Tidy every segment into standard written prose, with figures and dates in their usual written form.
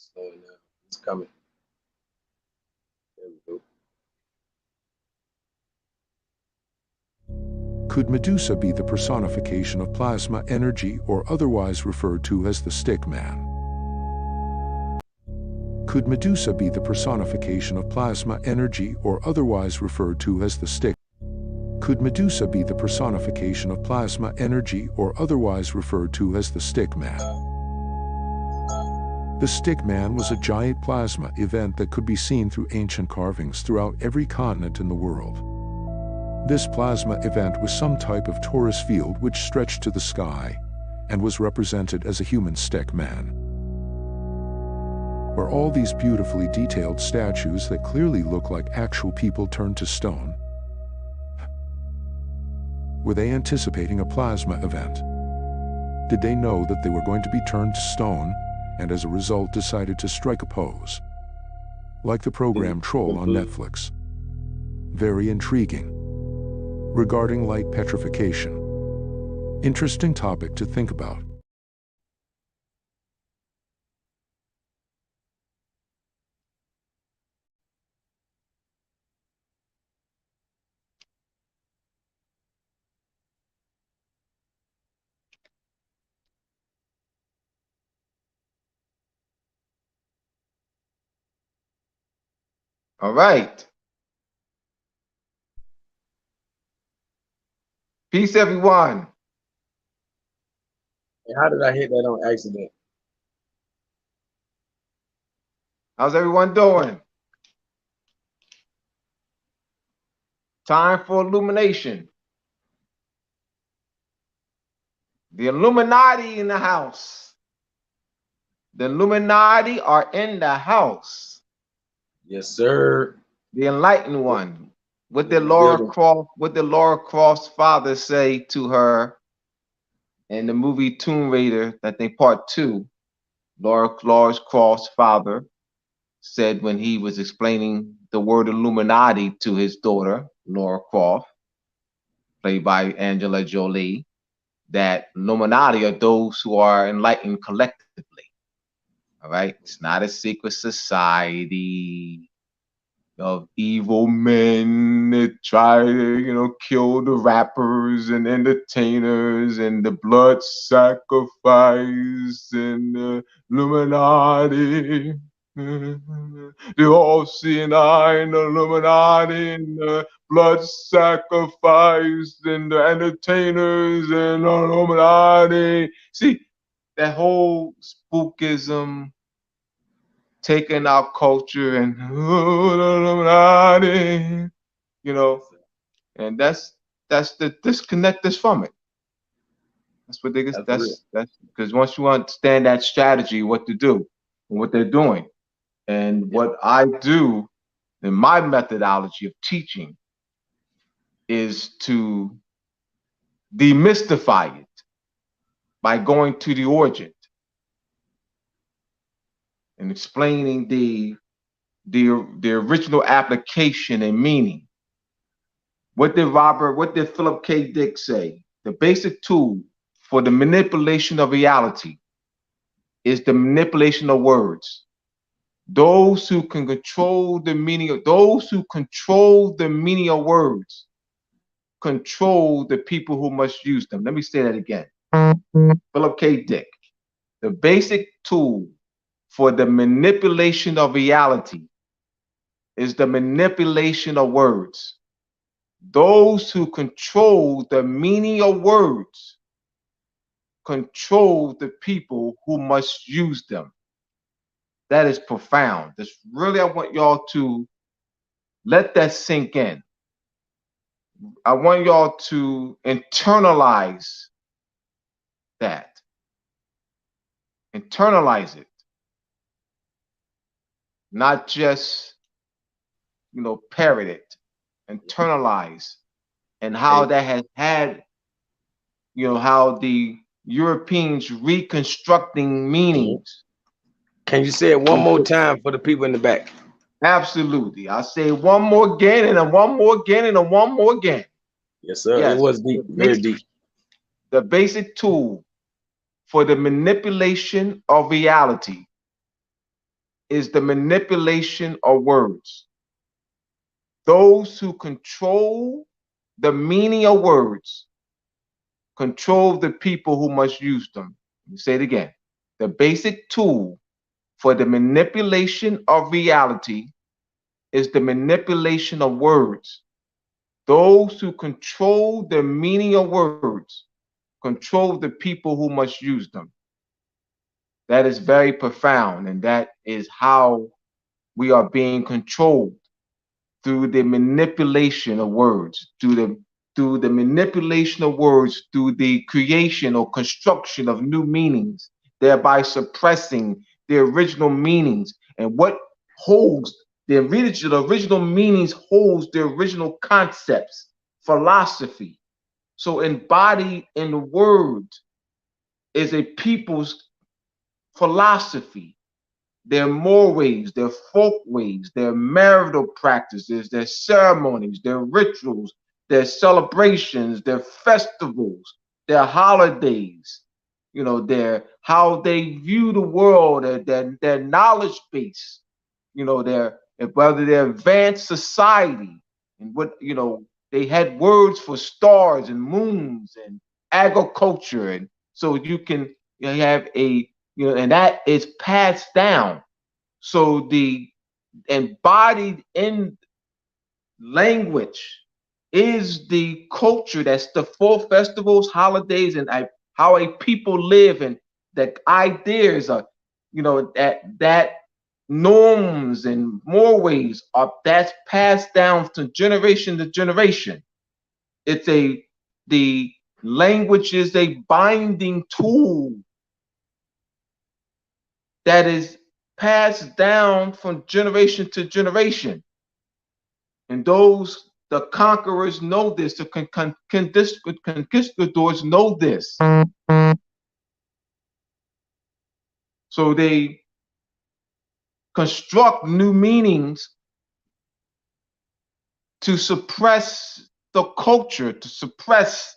slowing down. It's coming. There we go. Could Medusa be the personification of plasma energy, or otherwise referred to as the stick man? Could Medusa be the personification of plasma energy, or otherwise referred to as the stick? Could Medusa be the personification of plasma energy, or otherwise referred to as the stick man? The stick man was a giant plasma event that could be seen through ancient carvings throughout every continent in the world. This plasma event was some type of torus field which stretched to the sky and was represented as a human stick man. Were all these beautifully detailed statues that clearly look like actual people turned to stone? Were they anticipating a plasma event? Did they know that they were going to be turned to stone and as a result decided to strike a pose? Like the program Troll on Netflix. Very intriguing. Regarding light petrification. Interesting topic to think about. All right. Peace, everyone. And how did I hit that on accident? How's everyone doing? Time for illumination. The Illuminati in the house. The Illuminati are in the house. Yes, sir. The enlightened one. What did Laura Croft's father say to her in the movie Tomb Raider, that they part 2? Laura Croft's father said when he was explaining the word Illuminati to his daughter, Laura Croft, played by Angela Jolie, that Illuminati are those who are enlightened collectively. All right? It's not a secret society of evil men that try to, kill the rappers and entertainers and the blood sacrifice and the Illuminati. The all-seeing eye and the Illuminati and the blood sacrifice and the entertainers and the Illuminati. See, that whole spookism, taking our culture and Illuminati, and that's the disconnect us from it. That's what that's because once you understand that strategy, what to do and what they're doing, and what I do in my methodology of teaching is to demystify it by going to the origin and explaining the original application and meaning. What did Philip K. Dick say? The basic tool for the manipulation of reality is the manipulation of words. Those who can control the meaning of words control the people who must use them. Let me say that again. Philip K. Dick. The basic tool for the manipulation of reality is the manipulation of words. Those who control the meaning of words control the people who must use them. That is profound. That's really, I want y'all to let that sink in. I want y'all to internalize that. Internalize it. Not just, parrot it. Internalize. And how that has had, how the Europeans reconstructing meanings. Can you say it one more time for the people in the back? Absolutely. I'll say one more again, and then one more again, and then one more again. Yes, sir. Yes. It was deep, very deep. The basic tool for the manipulation of reality is the manipulation of words. Those who control the meaning of words control the people who must use them. Let me say it again. The basic tool for the manipulation of reality is the manipulation of words. Those who control the meaning of words control the people who must use them. That is very profound, and that is how we are being controlled, through the manipulation of words, through the manipulation of words, through the creation or construction of new meanings, thereby suppressing the original meanings. And what holds the original meanings holds the original concepts, philosophy. So embodied in the word is a people's philosophy, their mores, their folkways, their marital practices, their ceremonies, their rituals, their celebrations, their festivals, their holidays, their how they view the world, their knowledge base, whether their advanced society, and what they had words for stars and moons and agriculture, and so you can have a and that is passed down. So the embodied in language is the culture. That's the 4 festivals, holidays, and how a people live, and the ideas are, that norms and mores are that's passed down to generation. The language is a binding tool that is passed down from generation to generation. And the conquerors know this, the conquistadors know this. So they construct new meanings to suppress the culture, to suppress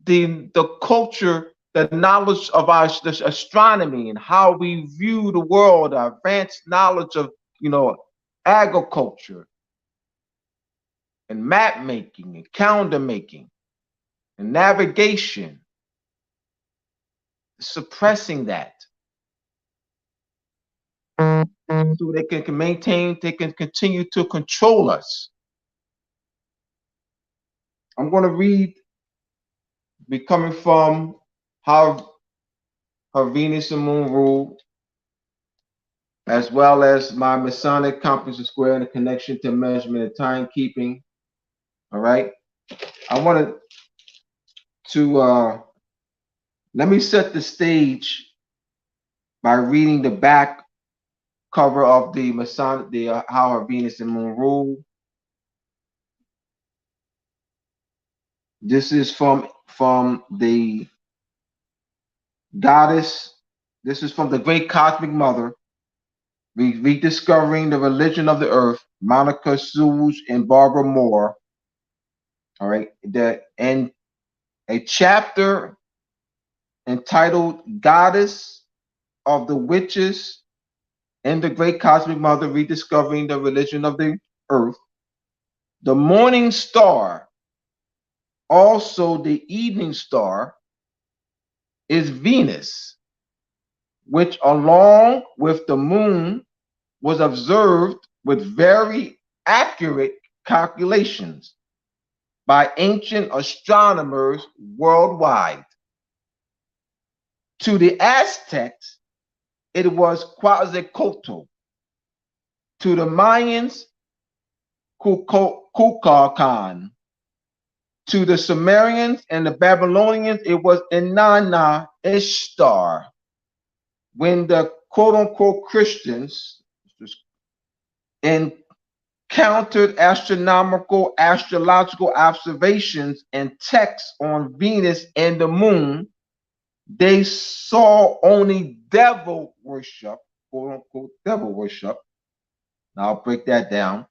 the culture, the knowledge of our astronomy and how we view the world, our advanced knowledge of agriculture and map making and calendar making and navigation, suppressing that so they can maintain, they can continue to control us. I'm going to read, be coming from how her Venus and Moon rule, as well as my Masonic compass and square and the connection to measurement and timekeeping. All right. I wanted to let me set the stage by reading the back cover of the Masonic, how her Venus and Moon rule. This is from the goddess. This is from the great cosmic mother, rediscovering the religion of the earth, Monica Suge and Barbara Moore. All right, and a chapter entitled "Goddess of the Witches and the Great Cosmic Mother, Rediscovering the Religion of the Earth." The morning star, also the evening star, is Venus, which along with the moon was observed with very accurate calculations by ancient astronomers worldwide. To the Aztecs, it was Quetzalcoatl. To the Mayans, Kukulkan. To the Sumerians and the Babylonians, it was Inanna Ishtar. When the quote-unquote Christians encountered astrological observations and texts on Venus and the moon, they saw only devil worship, quote-unquote devil worship. Now I'll break that down.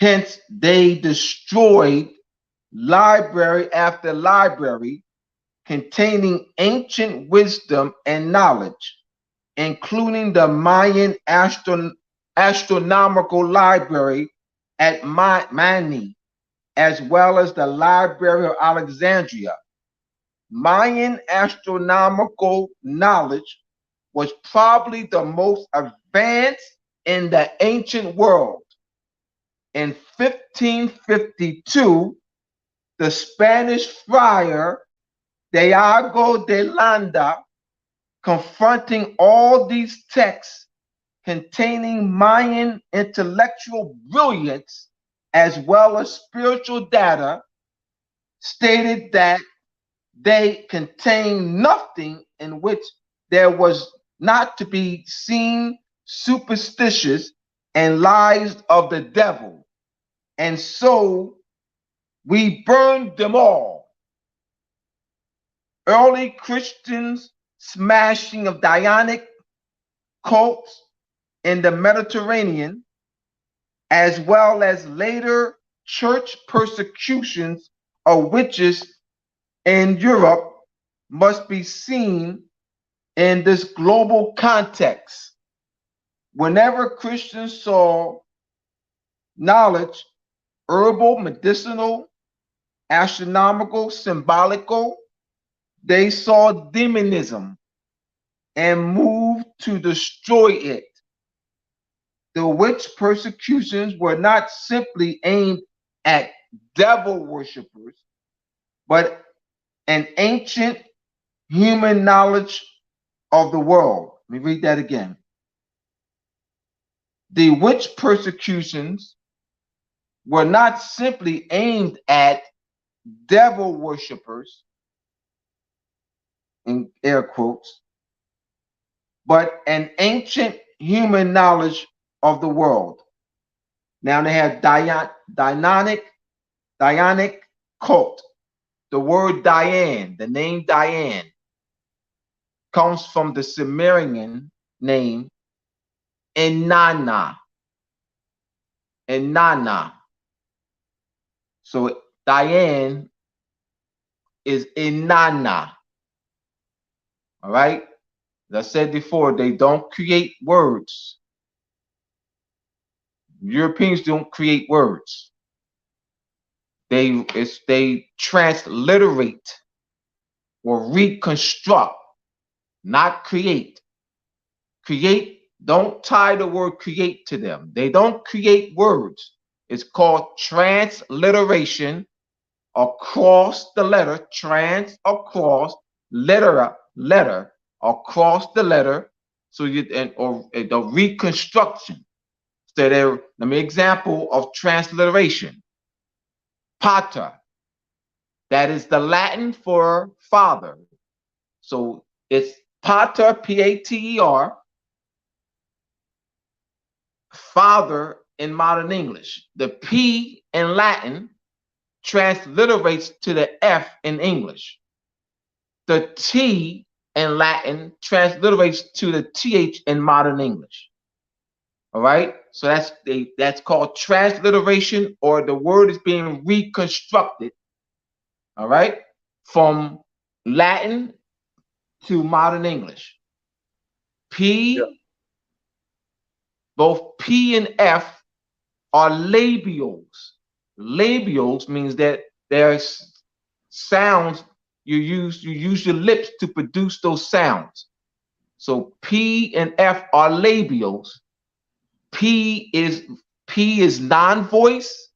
Hence, they destroyed library after library containing ancient wisdom and knowledge, including the Mayan astronomical library at Mani, as well as the Library of Alexandria. Mayan astronomical knowledge was probably the most advanced in the ancient world. In 1552, the Spanish friar Diego de Landa, confronting all these texts containing Mayan intellectual brilliance as well as spiritual data, stated that they contain nothing in which there was not to be seen superstitious and lies of the devil. And so we burned them all. Early Christians' smashing of Dionic cults in the Mediterranean, as well as later church persecutions of witches in Europe, must be seen in this global context. Whenever Christians saw knowledge, herbal, medicinal, astronomical, symbolical, they saw demonism and moved to destroy it. The witch persecutions were not simply aimed at devil worshippers, but an ancient human knowledge of the world. Let me read that again. The witch persecutions were not simply aimed at devil worshippers, in air quotes, but an ancient human knowledge of the world. Now they have Dionic cult. The word Diane, the name Diane, comes from the Sumerian name Inanna. Inanna. So Diane is Inanna. All right? As I said before, they don't create words. Europeans don't create words. They transliterate or reconstruct, not create. Create, don't tie the word create to them. They don't create words. It's called transliteration across the letter, trans across, letter across the letter. So or the reconstruction. So there, let me example of transliteration. Pater, that is the Latin for father. So it's pater, P-A-T-E-R, father in modern English. The P in Latin transliterates to the F in English. The T in Latin transliterates to the TH in modern English. All right, so that's called transliteration, or the word is being reconstructed. All right, from Latin to modern English. Both P and F are labials. Labials means that there's sounds you use your lips to produce those sounds. So P and F are labials. P is non-voice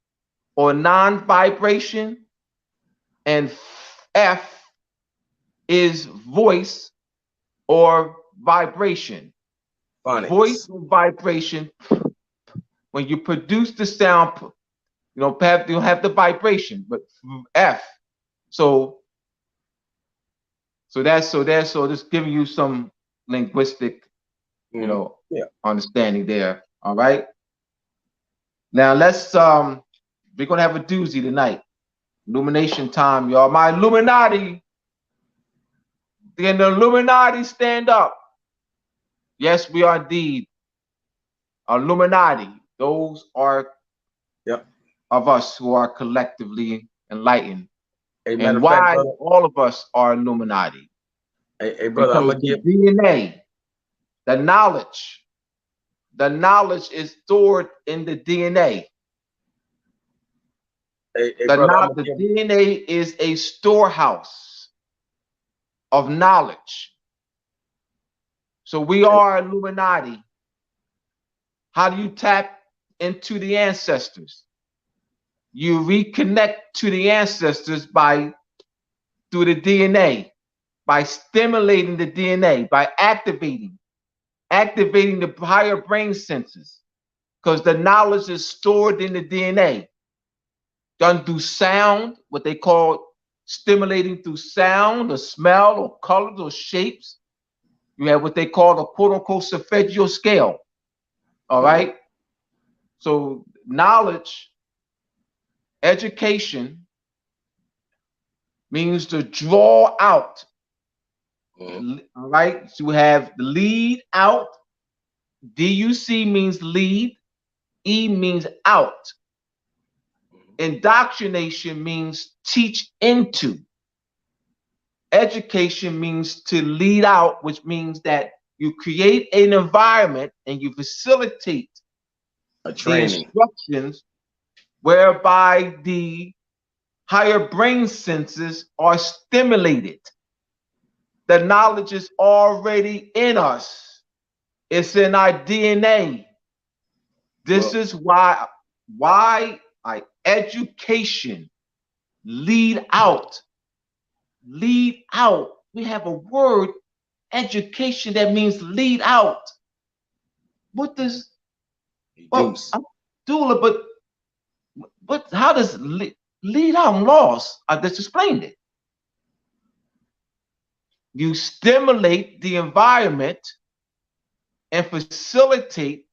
or non-vibration, and F is voice or vibration. Phonics. Voice or vibration. When you produce the sound, you don't have the vibration, but F. So just giving you some linguistic, understanding there. All right. Now let's we're gonna have a doozy tonight. Illumination time, y'all. My Illuminati. Can the Illuminati stand up? Yes, we are indeed Illuminati. Those are of us who are collectively enlightened. And why all of us are Illuminati? Hey, brother, I'm gonna give DNA The knowledge is stored in the DNA. The DNA is a storehouse of knowledge. So we are Illuminati. How do you tap into the ancestors? You reconnect to the ancestors through the DNA, by stimulating the DNA, by activating the higher brain senses, because the knowledge is stored in the DNA. Done through sound, what they call stimulating through sound or smell or colors or shapes. You have what they call the quote unquote solfeggio scale. All right. So knowledge, education means to draw out. All right. So we have the lead out. DUC means lead. E means out. Indoctrination means teach into. Education means to lead out, which means that you create an environment and you facilitate a training, the instructions whereby the higher brain senses are stimulated. The knowledge is already in us. It's in our DNA. This is why education, lead out. Lead out. We have a word, education, that means lead out. What does Abdullah, but how does lead out? I'm lost. I just explained it. You stimulate the environment and facilitate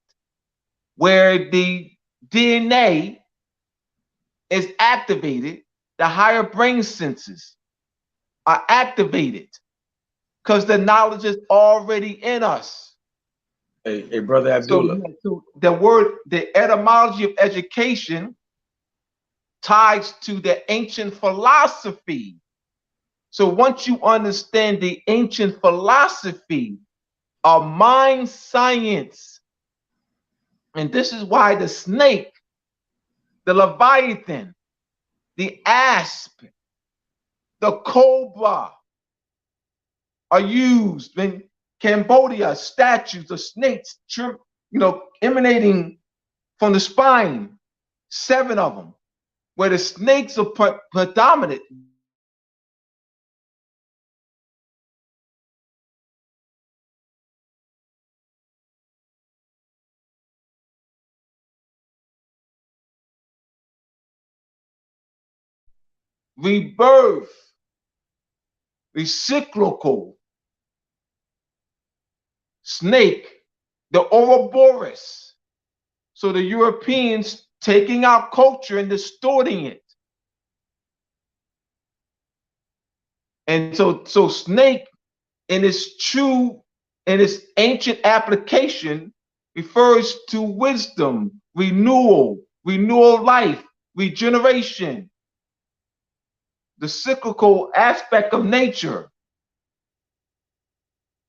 where the DNA is activated, the higher brain senses are activated because the knowledge is already in us. Hey, brother Abdullah. So the word, the etymology of education ties to the ancient philosophy. So once you understand the ancient philosophy of mind science, and this is why the snake, the leviathan, the asp, the cobra are used in Cambodia, statues of snakes, emanating from the spine, 7 of them, where the snakes are predominant. Rebirth, recyclical, snake, the Ouroboros. So the Europeans taking our culture and distorting it. And so snake in its true, in its ancient application refers to wisdom, renewal of life, regeneration, the cyclical aspect of nature,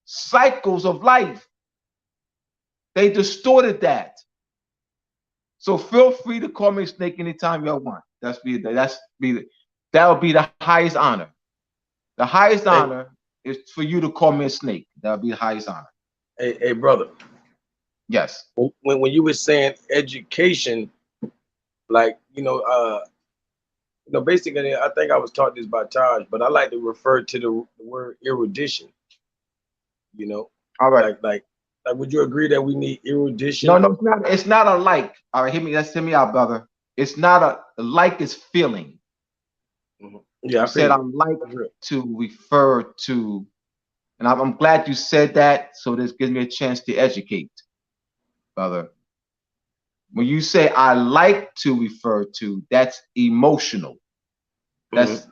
cycles of life. They distorted that. So feel free to call me a snake anytime y'all want. That would be the highest honor. The highest honor is for you to call me a snake. That would be the highest honor. Hey, brother. Yes. When you were saying education, like basically, I think I was taught this by Taj, but I like to refer to the word erudition. All right. Like, would you agree that we need erudition? No, it's not. It's not a like. All right, hear me out, brother. It's not a like. Is feeling. Yeah, I said I'm like to refer to, and I'm glad you said that. So this gives me a chance to educate, brother. When you say I like to refer to, that's emotional. That's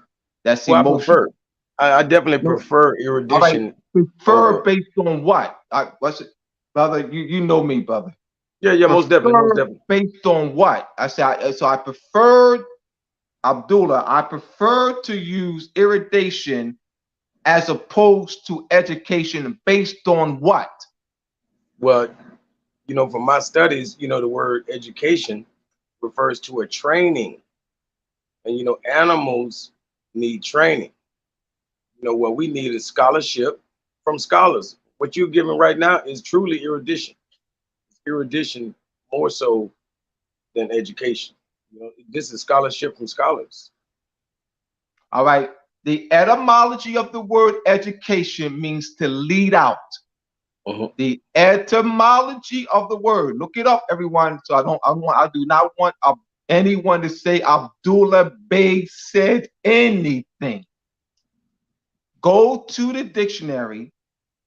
emotional. I definitely prefer erudition. Right. Prefer based on what? What's it, brother? You know me, brother. Yeah, most definitely. Based on what? I preferred, Abdullah, I prefer to use irradiation as opposed to education based on what? Well, from my studies, the word education refers to a training, and animals need training. What we need is scholarship from scholars. What you're giving right now is truly erudition. It's erudition more so than education. This is scholarship from scholars. All right. The etymology of the word education means to lead out. The etymology of the word. Look it up, everyone. So I do not want anyone to say Abdullah Bey said anything. Go to the dictionary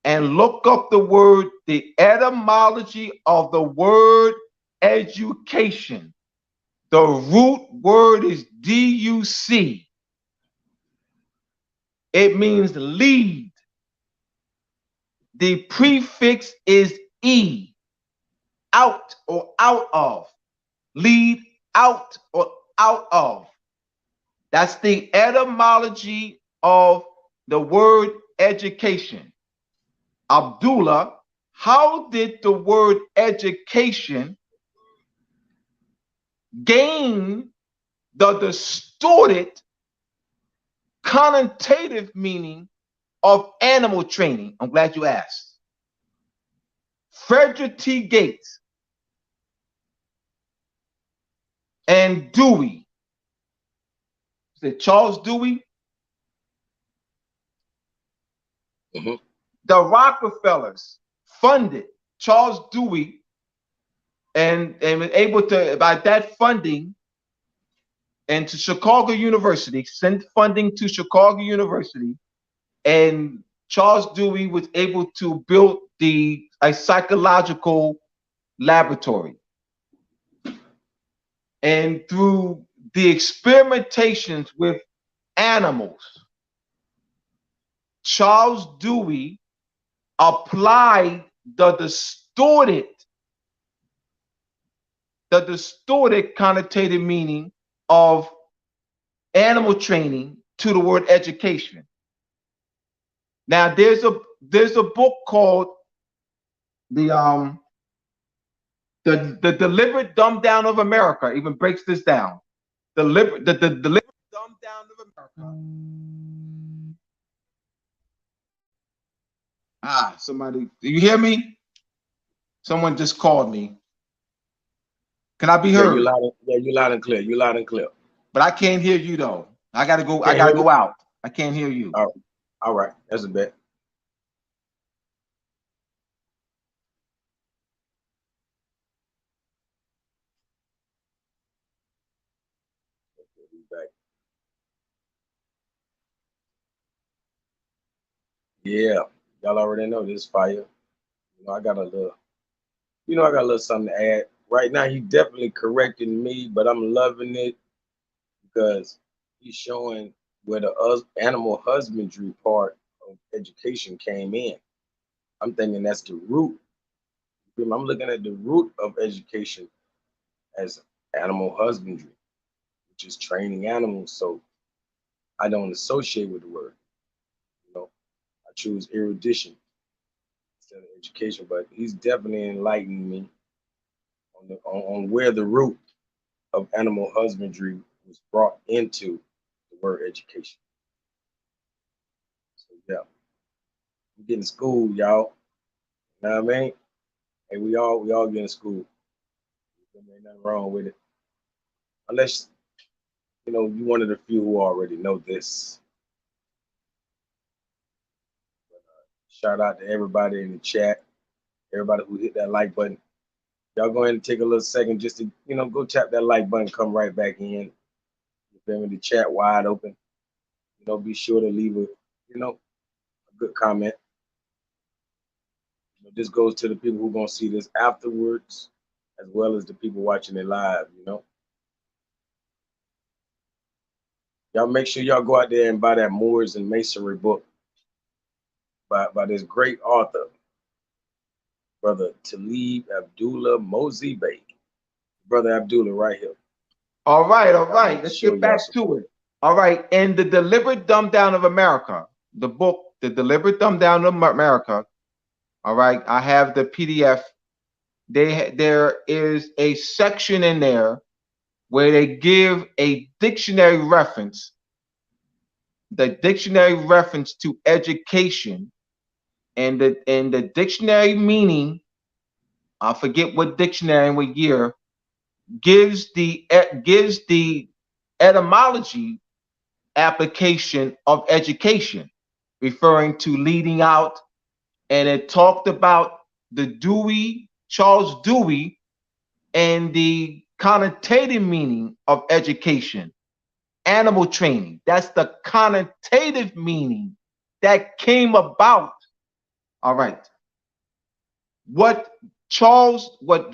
and look up the etymology of the word education. The root word is D-U-C. It means lead. The prefix is E, out or out of. Lead out or out of. That's the etymology of the word education. Abdullah, how did the word education gain the distorted connotative meaning of animal training? I'm glad you asked. Frederick T. Gates and Dewey. Is it Charles Dewey? The Rockefellers funded Charles Dewey and was able to, by that funding, and to Chicago University, sent funding to Chicago University, and Charles Dewey was able to build a psychological laboratory. And through the experimentations with animals, Charles Dewey applied the distorted connotative meaning of animal training to the word education. Now there's a book called the Deliberate Dumb Down of America. Even breaks this down. The Deliberate Dumb Down of America. Somebody, do you hear me? Someone just called me. Can I be heard? You loud and clear. You loud and clear. But I can't hear you though. I gotta go. I gotta go out. I can't hear you. All right. That's a bet. Yeah, y'all already know this fire. I got a little something to add. Right now, he definitely correcting me, but I'm loving it because he's showing where the animal husbandry part of education came in. I'm thinking that's the root. I'm looking at the root of education as animal husbandry, which is training animals. So I don't associate with the word. I choose erudition instead of education, but he's definitely enlightening me on where the root of animal husbandry was brought into the word education. So yeah, I'm getting school, y'all. You know what I mean? Hey, we all get in school. There ain't nothing wrong with it, unless you one of the few who already know this. But, shout out to everybody in the chat, everybody who hit that like button. Y'all go ahead and take a little second just to go tap that like button, come right back in. You feel me? The chat wide open. Be sure to leave a good comment. This goes to the people who are gonna see this afterwards, as well as the people watching it live. Y'all make sure y'all go out there and buy that Moors and Masonry book by this great author, Brother Talib Abdullah Mosey Bey. Brother Abdullah right here. All right. Let's get back to it. All right. In The Deliberate Dumb Down of America, the book, The Deliberate Dumb Down of America, All right, I have the PDF. There is a section in there where they give a dictionary reference, the dictionary reference to education, and the dictionary meaning, I forget what dictionary and what year, gives the etymology application of education, referring to leading out, and it talked about the Dewey, Charles Dewey, and the connotative meaning of education, animal training. That's the connotative meaning that came about. All right. What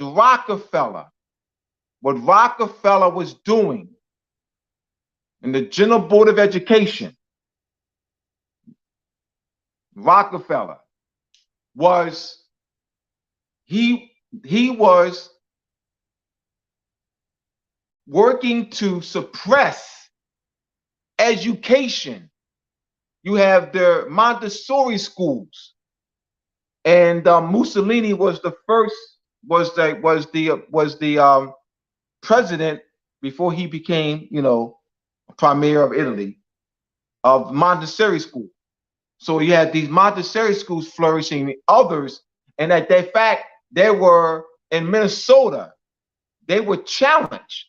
Rockefeller was doing in the General Board of Education, Rockefeller was, he was working to suppress education. You have the Montessori schools, and Mussolini was the first, was the president before he became, premier of Italy, of Montessori school. So you had these Montessori schools flourishing, others, and at that fact, they were in Minnesota. They were challenged.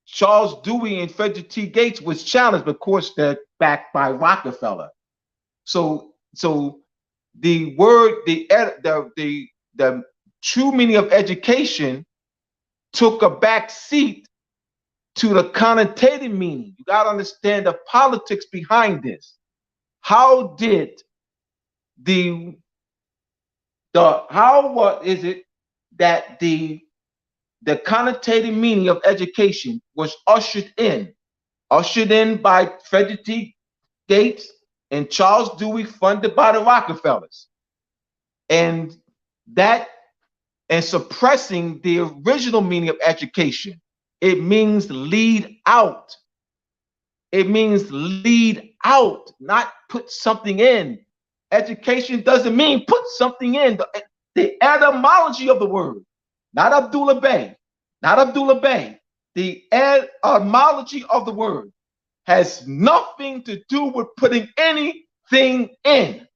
Charles Dewey and Frederick T. Gates was challenged, but of course they're backed by Rockefeller. So the word, the true meaning of education took a back seat to the connotative meaning. You got to understand the politics behind this. How did what is it that the connotative meaning of education was ushered in by Frederick T. Gates and Charles Dewey, funded by the Rockefellers, and suppressing the original meaning of education. It means lead out. It means lead out, not put something in. Education doesn't mean put something in. The etymology of the word, not Abdullah Bey. The etymology of the word has nothing to do with putting anything in.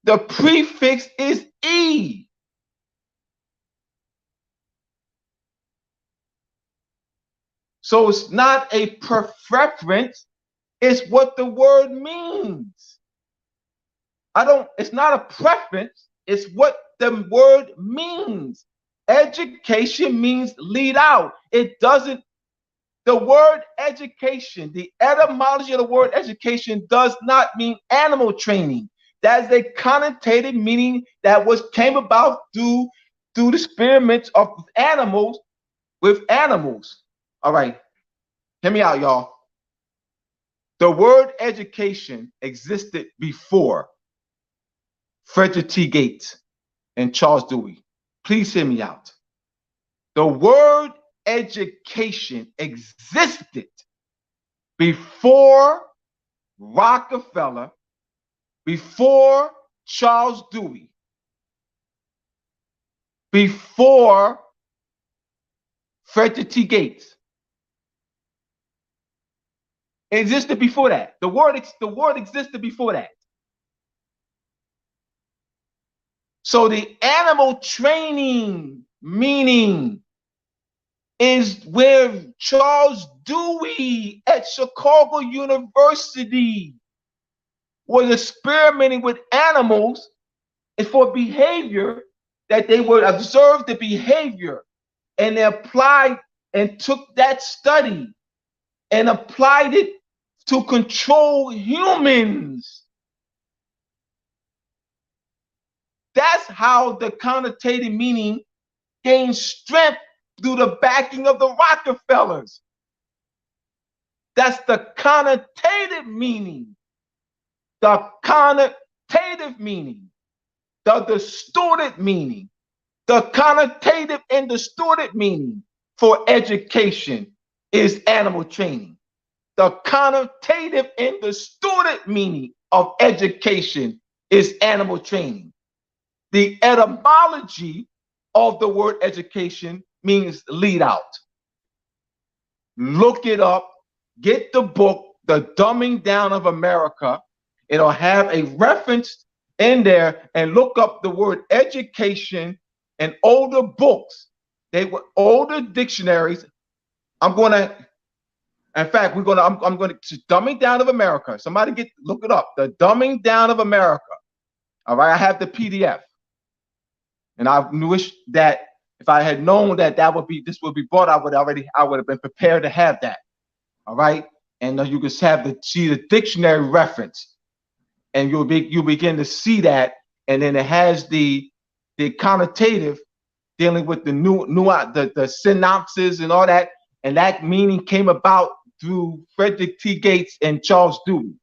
The prefix is E. So it's not a preference, it's what the word means. It's not a preference, it's what the word means. Education means lead out. It doesn't, the word education, the etymology of the word education does not mean animal training. That is a connotative meaning that came about through the experiments of animals with animals. All right, hear me out, y'all. The word education existed before Frederick T. Gates and Charles Dewey. Please hear me out. The word education existed before Rockefeller, before Charles Dewey, before Frederick T. Gates. It existed before that. The word existed before that. So the animal training meaning is where Charles Dewey at Chicago University was experimenting with animals and for behavior, that they would observe the behavior, and they applied and took that study and applied it to control humans. That's how the connotative meaning gained strength through the backing of the Rockefellers. That's the connotative meaning. The connotative meaning. The distorted meaning. The connotative and distorted meaning for education is animal training. The connotative and distorted meaning of education is animal training. The etymology of the word education means lead out. Look it up. Get the book, The Dumbing Down of America. It'll have a reference in there, and look up the word education in older books. They were older dictionaries. I'm going to, in fact, I'm going to Dumbing Down of America. Somebody look it up. The Dumbing Down of America. All right, I have the PDF. And I wish that if I had known that this would be bought, I would have been prepared to have that. All right, and you can see the dictionary reference, and you'll begin to see that, and then it has the connotative dealing with the synopsis and all that, and that meaning came about through Frederick T. Gates and Charles Dewey.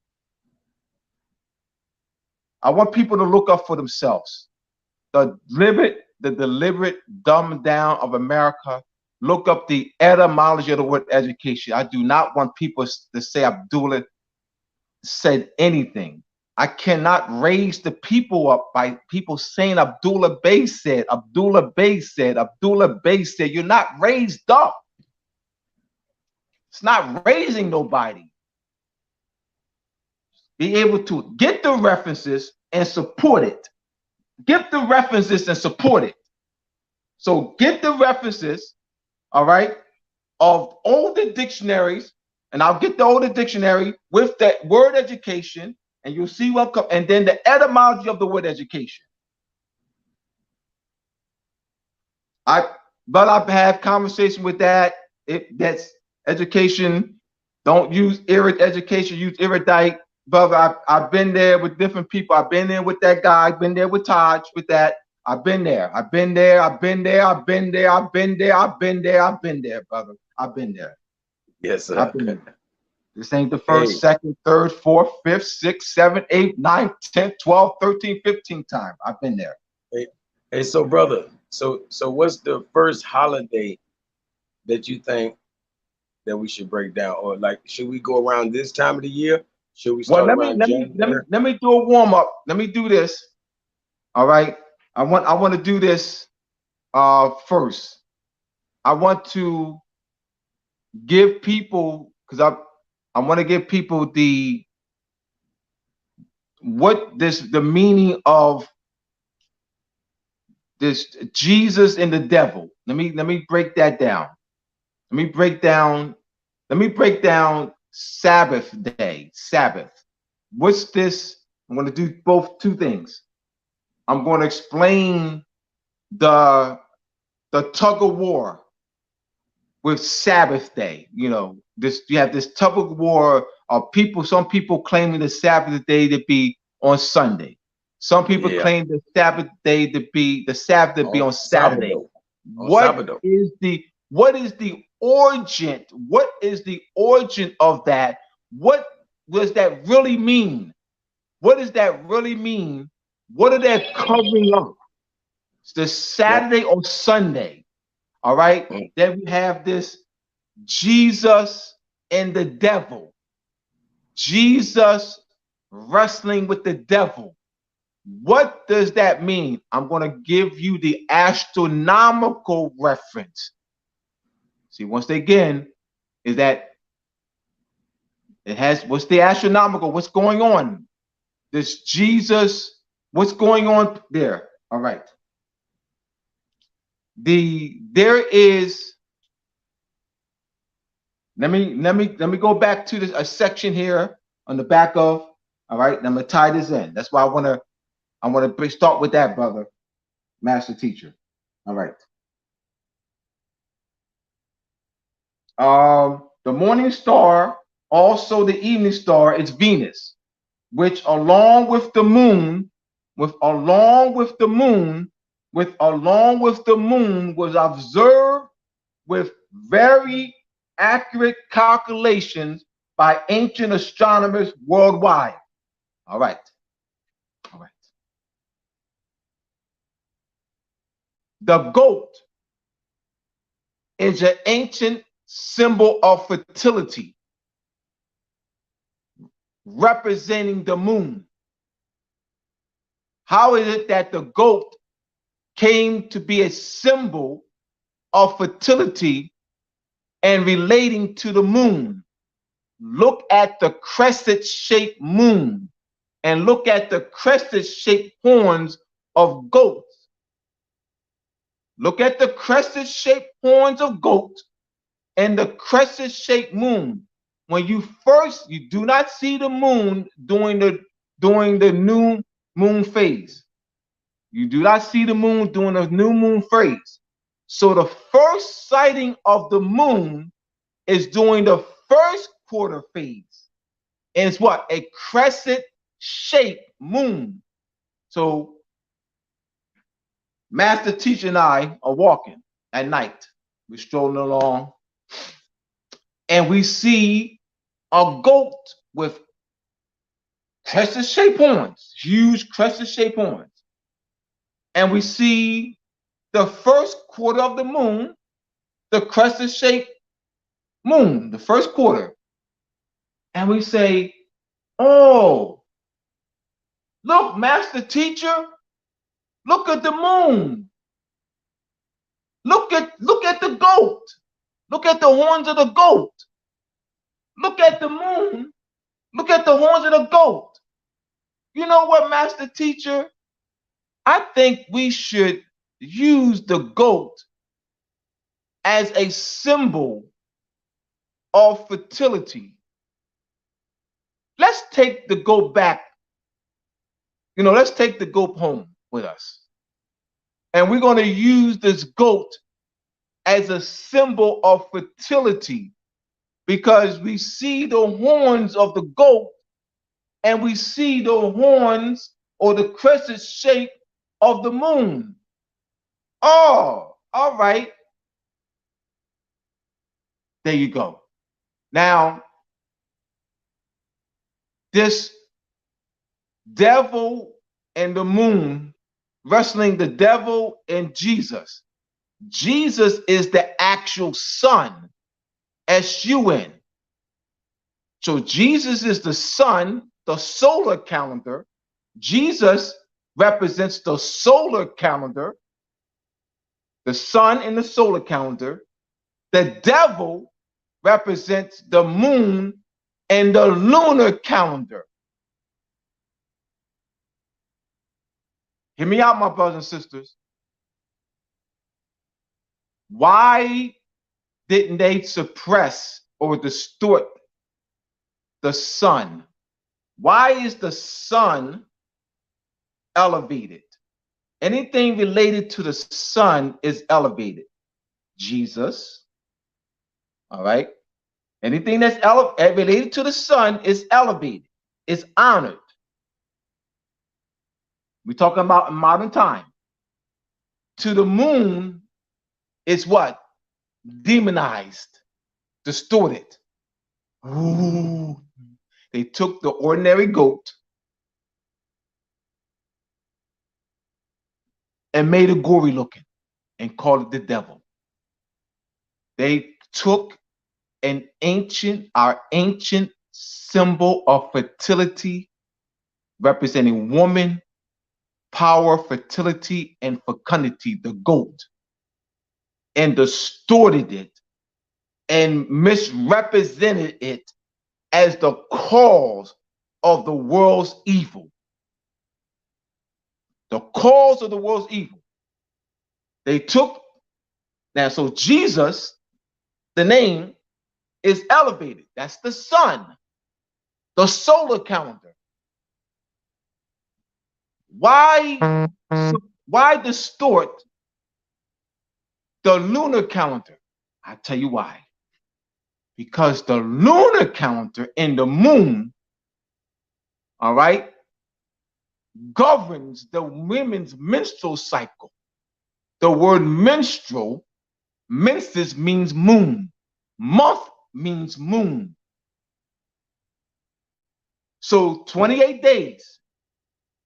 I want people to look up for themselves. The deliberate dumbing down of America. Look up the etymology of the word education. I do not want people to say Abdullah said anything. I cannot raise the people up by people saying Abdullah Bey said, Abdullah Bey said, Abdullah Bey said. You're not raised up. It's not raising nobody. Be able to get the references and support it. Get the references and support it. So get the references, all right, of older dictionaries, and I'll get the older dictionary with that word education, and you'll see what comes, and then the etymology of the word education. But I've had conversation with that. That's education. Don't use education, use erudite. Brother, I've been there with different people. I've been there with that guy. I've been there with Taj with that. I've been there, brother. I've been there. Yes, sir. This ain't the first, second, third, fourth, fifth, sixth, seventh, eighth, ninth, 10th, 12th, 13th, 15th time. I've been there. Hey, so brother, so what's the first holiday that you think that we should break down? Or like, should we go around this time of the year? Should we start around January? Let me do a warm up. Let me do this. All right. I want to do this first. I want to give people, because I want to give people the meaning of this Jesus and the devil. Let me break that down. Let me break down Sabbath day. Sabbath. What's this? I'm going to do two things. I'm going to explain the tug of war with Sabbath day. You know, you have this tug of war of people. Some people claiming the Sabbath day to be on Sunday. Some people claim the Sabbath day to be on Saturday. What is the origin? What is the origin of that? What does that really mean? What does that really mean? What are they covering up? It's the Saturday or Sunday. All right. Then we have this Jesus and the devil. Jesus wrestling with the devil. What does that mean? I'm going to give you the astronomical reference. See, once again, is that it has, what's the astronomical? What's going on? This Jesus, what's going on there? All right. There is, let me go back to a section here on the back of, all right, and I'm gonna tie this in. That's why I want to start with that, brother, master teacher. All right. The morning star, also the evening star, is Venus, which along with the moon was observed with very accurate calculations by ancient astronomers worldwide. All right. The goat is an ancient symbol of fertility. representing the moon? How is it that the goat came to be a symbol of fertility and relating to the moon? Look at the crescent-shaped moon and look at the crescent-shaped horns of goats. Look at the crescent-shaped horns of goat and the crescent-shaped moon. When you do not see the moon during the new moon phase. You do not see the moon during the new moon phase. So the first sighting of the moon is during the first quarter phase. And it's what? A crescent-shaped moon. So Master Teacher and I are walking at night. We're strolling along. And we see a goat with crescent-shaped horns, huge crescent-shaped horns. And we see the first quarter of the moon, the crescent-shaped moon, the first quarter. And we say, oh, look, Master Teacher, look at the moon. Look at the goat. Look at the horns of the goat. Look at the moon. Look at the horns of the goat. You know what, Master Teacher? I think we should use the goat as a symbol of fertility. Let's take the goat back. Let's take the goat home with us. And we're going to use this goat as a symbol of fertility because we see the horns of the goat and we see the horns or the crescent shape of the moon. Oh, all right. There you go. Now, this devil and the moon wrestling the devil and Jesus. Jesus is the actual sun, S-U-N. So Jesus is the sun, the solar calendar. Jesus represents the solar calendar, the sun in the solar calendar. The devil represents the moon and the lunar calendar. Hear me out, my brothers and sisters. Why didn't they suppress or distort the sun? Why is the sun elevated? Anything related to the sun is elevated. Jesus, all right? Anything that's related to the sun is elevated, is honored. We're talking about in modern time. To the moon is what? Demonized, distorted. Ooh. They took the ordinary goat and made it gory looking and called it the devil. They took our ancient symbol of fertility, representing woman, power, fertility, and fecundity, the goat, and distorted it and misrepresented it as the cause of the world's evil. The cause of the world's evil. They took, now, so Jesus, the name, is elevated. That's the sun, the solar calendar. Why distort the lunar calendar? I'll tell you why. Because the lunar calendar and the moon, all right, governs the women's menstrual cycle. The word menstrual, menses means moon. Month means moon. So 28 days.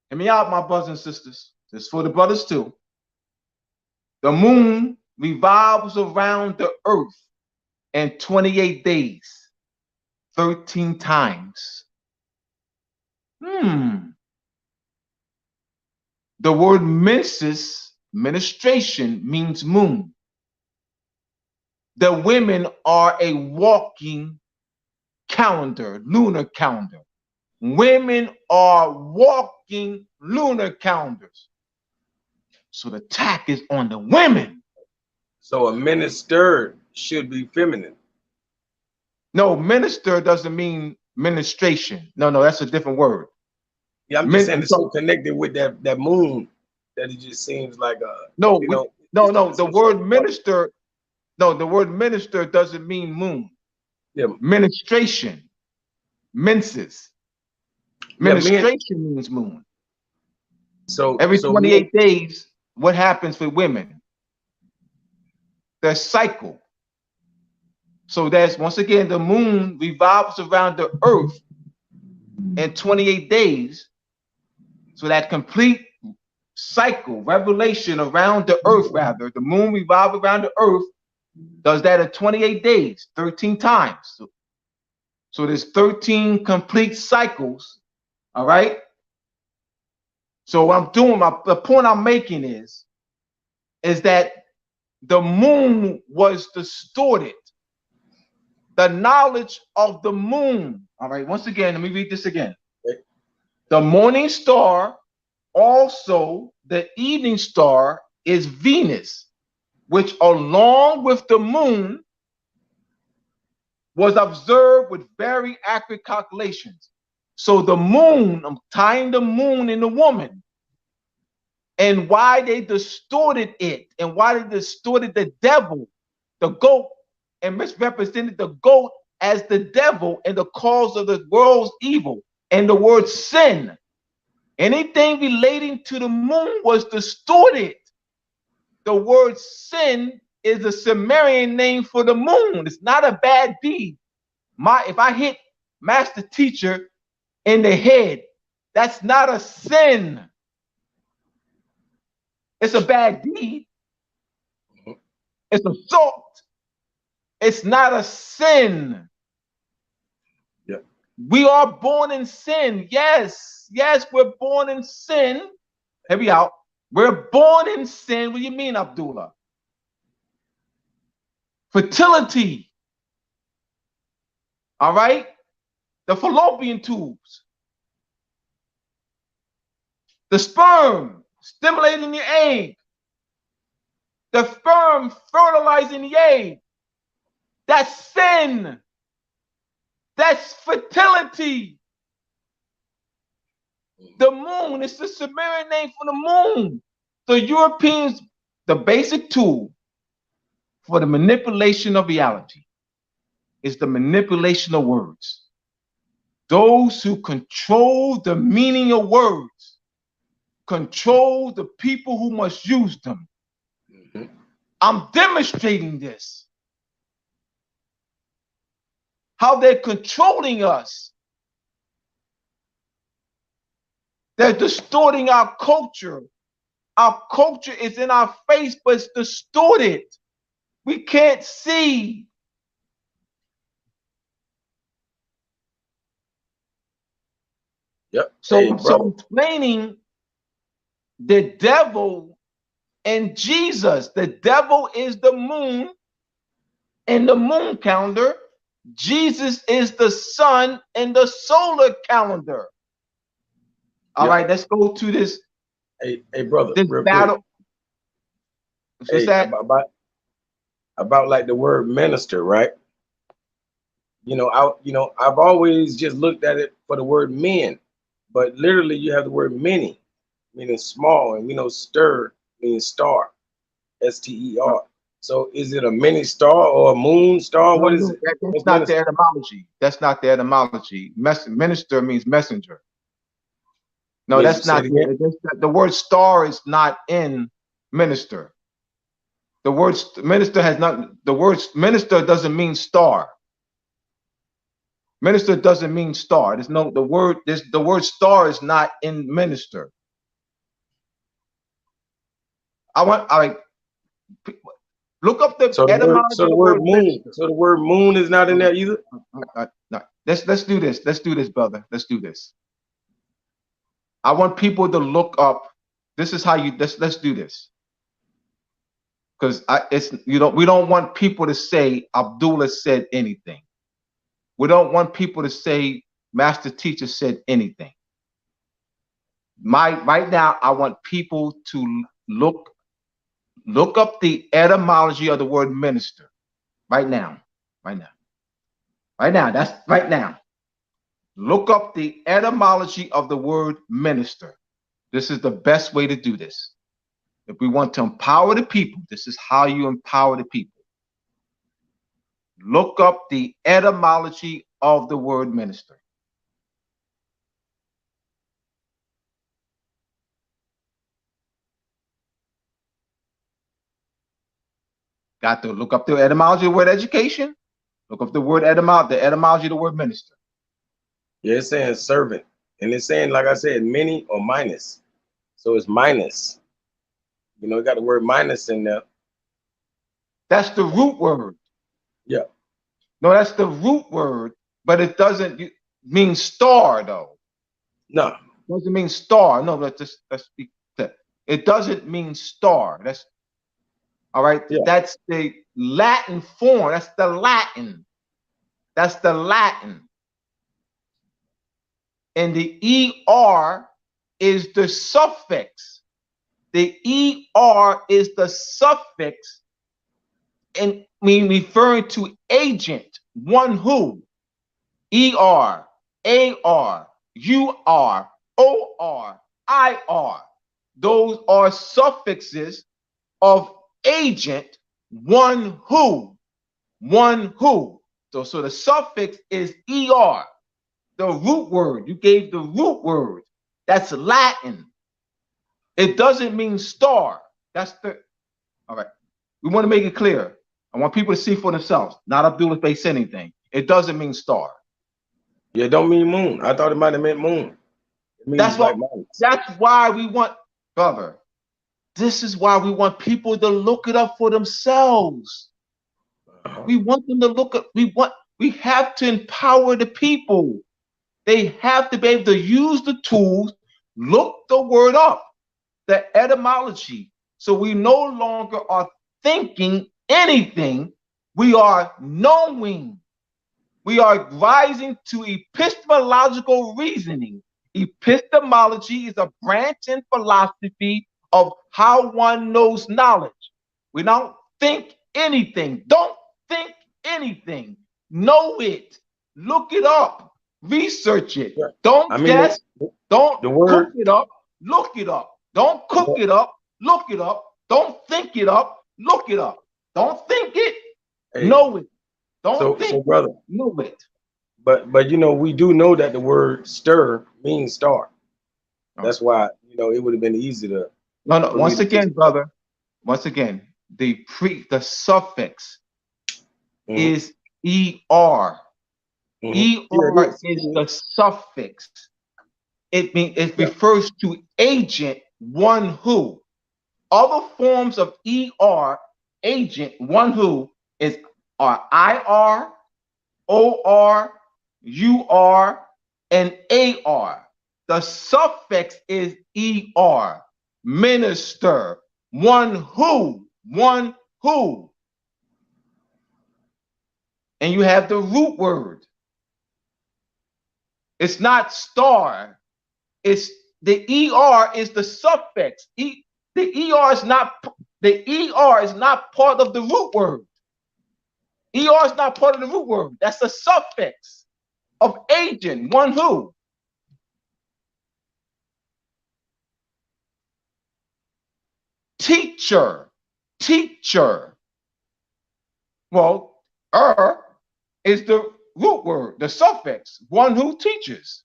Hear me out, my brothers and sisters. This is for the brothers too. The moon revolves around the earth in 28 days, 13 times. The word menses, menstruation, means moon. The women are a walking calendar, lunar calendar. Women are walking lunar calendars. So the attack is on the women. So a minister should be feminine. No, minister doesn't mean ministration. No, that's a different word. Yeah, I'm just saying it's so connected with that moon that it just seems like no, you know, the word minister, the word minister doesn't mean moon. Yeah. Ministration, menses. Ministration means moon. So every 28 days, what happens with women? Their cycle. So that's, once again, the moon revolves around the earth in 28 days. So that complete cycle, revelation around the earth, rather, the moon revolves around the earth, does that in 28 days, 13 times. So there's 13 complete cycles, all right? So what I'm doing, the point I'm making is that the moon was distorted. The knowledge of the moon, all right, once again, let me read this again. The morning star, also the evening star, is Venus, which along with the moon was observed with very accurate calculations. So the moon, I'm tying the moon in the woman, and why they distorted it, and why they distorted the devil, the goat, and misrepresented the goat as the devil and the cause of the world's evil. And the word sin, anything relating to the moon, was distorted. The word sin is a Sumerian name for the moon. It's not a bad deed. If I hit master teacher in the head, that's not a sin. It's a bad deed. It's assault. It's not a sin. Yeah. We are born in sin. Yes, we're born in sin. Hear me out. We're born in sin. What do you mean, Abdullah? Fertility. All right? The fallopian tubes. The sperm stimulating the egg. The sperm fertilizing the egg. That's sin. That's fertility. The moon is the Sumerian name for the moon. The Europeans, the basic tool for the manipulation of reality is the manipulation of words. Those who control the meaning of words control the people who must use them. I'm demonstrating this. How they're controlling us. They're distorting our culture. Our culture is in our face, but it's distorted. We can't see. Yep. So explaining the devil and Jesus. The devil is the moon in the moon calendar. Jesus is the sun in the solar calendar. All right, let's go to this. Hey, brother, this real battle. Quick. Hey, that? About like the word minister, right? I've always just looked at it for the word men, but literally you have the word many, meaning small, and we know stir means star, S-T-E-R. So is it a mini star or a moon star? What is it? That's not the etymology. That's not the etymology. Minister means messenger. No, that's not the word star is not in minister. The word minister has not, the word minister doesn't mean star. Minister doesn't mean star. There's no, the word star is not in minister. Look up the etymology. So the word moon. So the word moon is not in there either. No. Let's do this. Let's do this, brother. Let's do this. I want people to look up. This is how you let's do this. Because we don't want people to say Abdullah said anything. We don't want people to say Master Teacher said anything. Right now, I want people to look up the etymology of the word minister. Right now. That's right now. Look up the etymology of the word minister. This is the best way to do this. If we want to empower the people, this is how you empower the people. Look up the etymology of the word minister. Got to look up the etymology of the word education. Look up the word etymology, the etymology of the word minister. Yeah, it's saying servant. And it's saying, like I said, many or minus. So it's minus. You know, you got the word minus in there. That's the root word. Yeah. No, that's the root word, but it doesn't mean star, though. No. It doesn't mean star. No, let's be clear. It doesn't mean star. That's all right. Yeah. That's the Latin form. That's the Latin. That's the Latin. And the ER is the suffix. The ER is the suffix, and mean referring to agent, one who. ER, AR, UR, OR, IR. Those are suffixes of agent, one who. One who. So the suffix is ER. The root word, you gave the root word. That's Latin. It doesn't mean star. That's the, all right. We want to make it clear. I want people to see for themselves, not Abdullah base anything. It doesn't mean star. Yeah, it don't mean moon. I thought it might have meant moon. It means That's what. mountains. That's why we want, brother. This is why we want people to look it up for themselves. We want them to look up. We have to empower the people. They have to be able to use the tools, look the word up, the etymology. So we no longer are thinking anything. We are knowing. We are rising to epistemological reasoning. Epistemology is a branch in philosophy of how one knows knowledge. We don't think anything. Don't think anything. Know it. Look it up. Research it. Yeah. Don't guess. Don't cook it up. Look it up. Don't cook it up. Look it up. Don't think it up. Look it up. Don't think it. Know it. Don't think so brother, know it. But you know, we do know that the word stir means star. That's why, you know, it would have been easy to. No. Once again, brother. Once again, the suffix is ER. ER is the suffix. It refers to agent, one who. Other forms of ER, agent, one who, are IR, OR, UR, and AR. The suffix is ER, minister, one who. And you have the root word. It's not star. It's the ER is the suffix. The ER is not part of the root word. ER is not part of the root word. That's a suffix of agent, one who. Teacher. Well, is the root word, the suffix, one who teaches.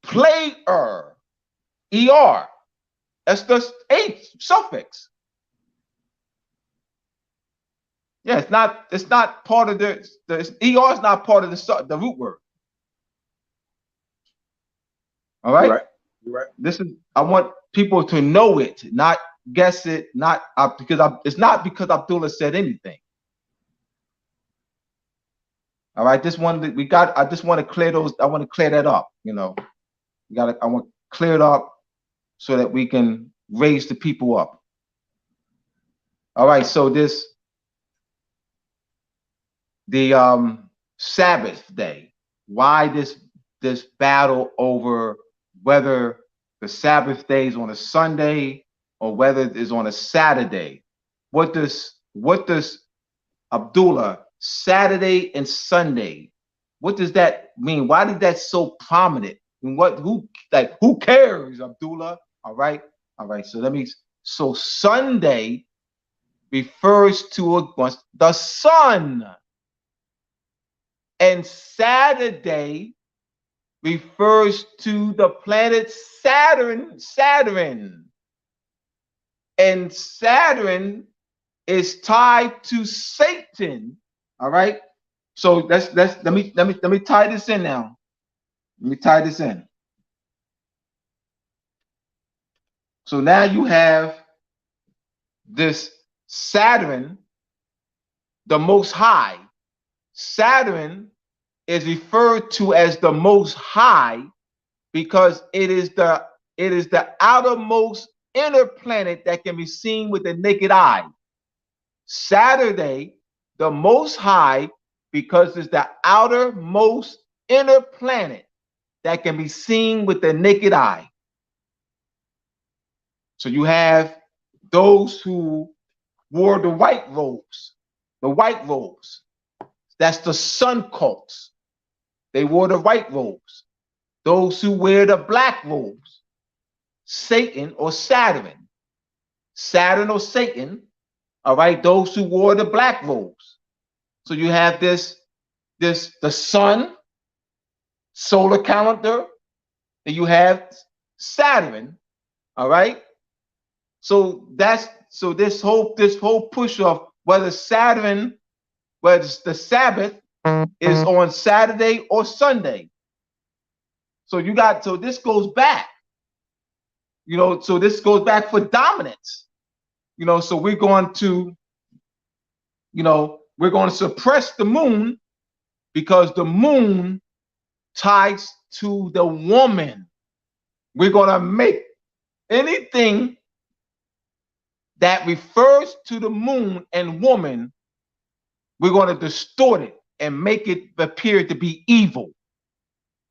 Player, ER. That's the suffix. Yeah, it's not part of the ER is not part of the root word. All right? You're right. This is, I want people to know it, not guess it, not it's not because Abdullah said anything. All right, I just want to clear those. I want to clear that up. You know, I want cleared up so that we can raise the people up. All right, so the Sabbath day. Why this battle over whether the Sabbath day is on a Sunday or whether it is on a Saturday? What does Abdullah, Saturday and Sunday, what does that mean? Why is that so prominent? And who cares, Abdullah? All right. So Sunday refers to the sun, and Saturday refers to the planet Saturn. And Saturn is tied to Satan. All right. So let me tie this in now. Let me tie this in. So now you have this Saturn, the Most High. Saturn is referred to as the Most High because it is the outermost inner planet that can be seen with the naked eye. Saturday, the Most High, because it's the outermost inner planet that can be seen with the naked eye. So you have those who wore the white robes. That's the sun cults. They wore the white robes. Those who wear the black robes, Satan or Saturn. Saturn or Satan, all right, those who wore the black robes. So you have the sun, solar calendar, and you have Saturn, all right? So this whole push of whether the Sabbath is on Saturday or Sunday. So this goes back, so this goes back for dominance. So we're going to suppress the moon because the moon ties to the woman. We're going to make anything that refers to the moon and woman, we're going to distort it and make it appear to be evil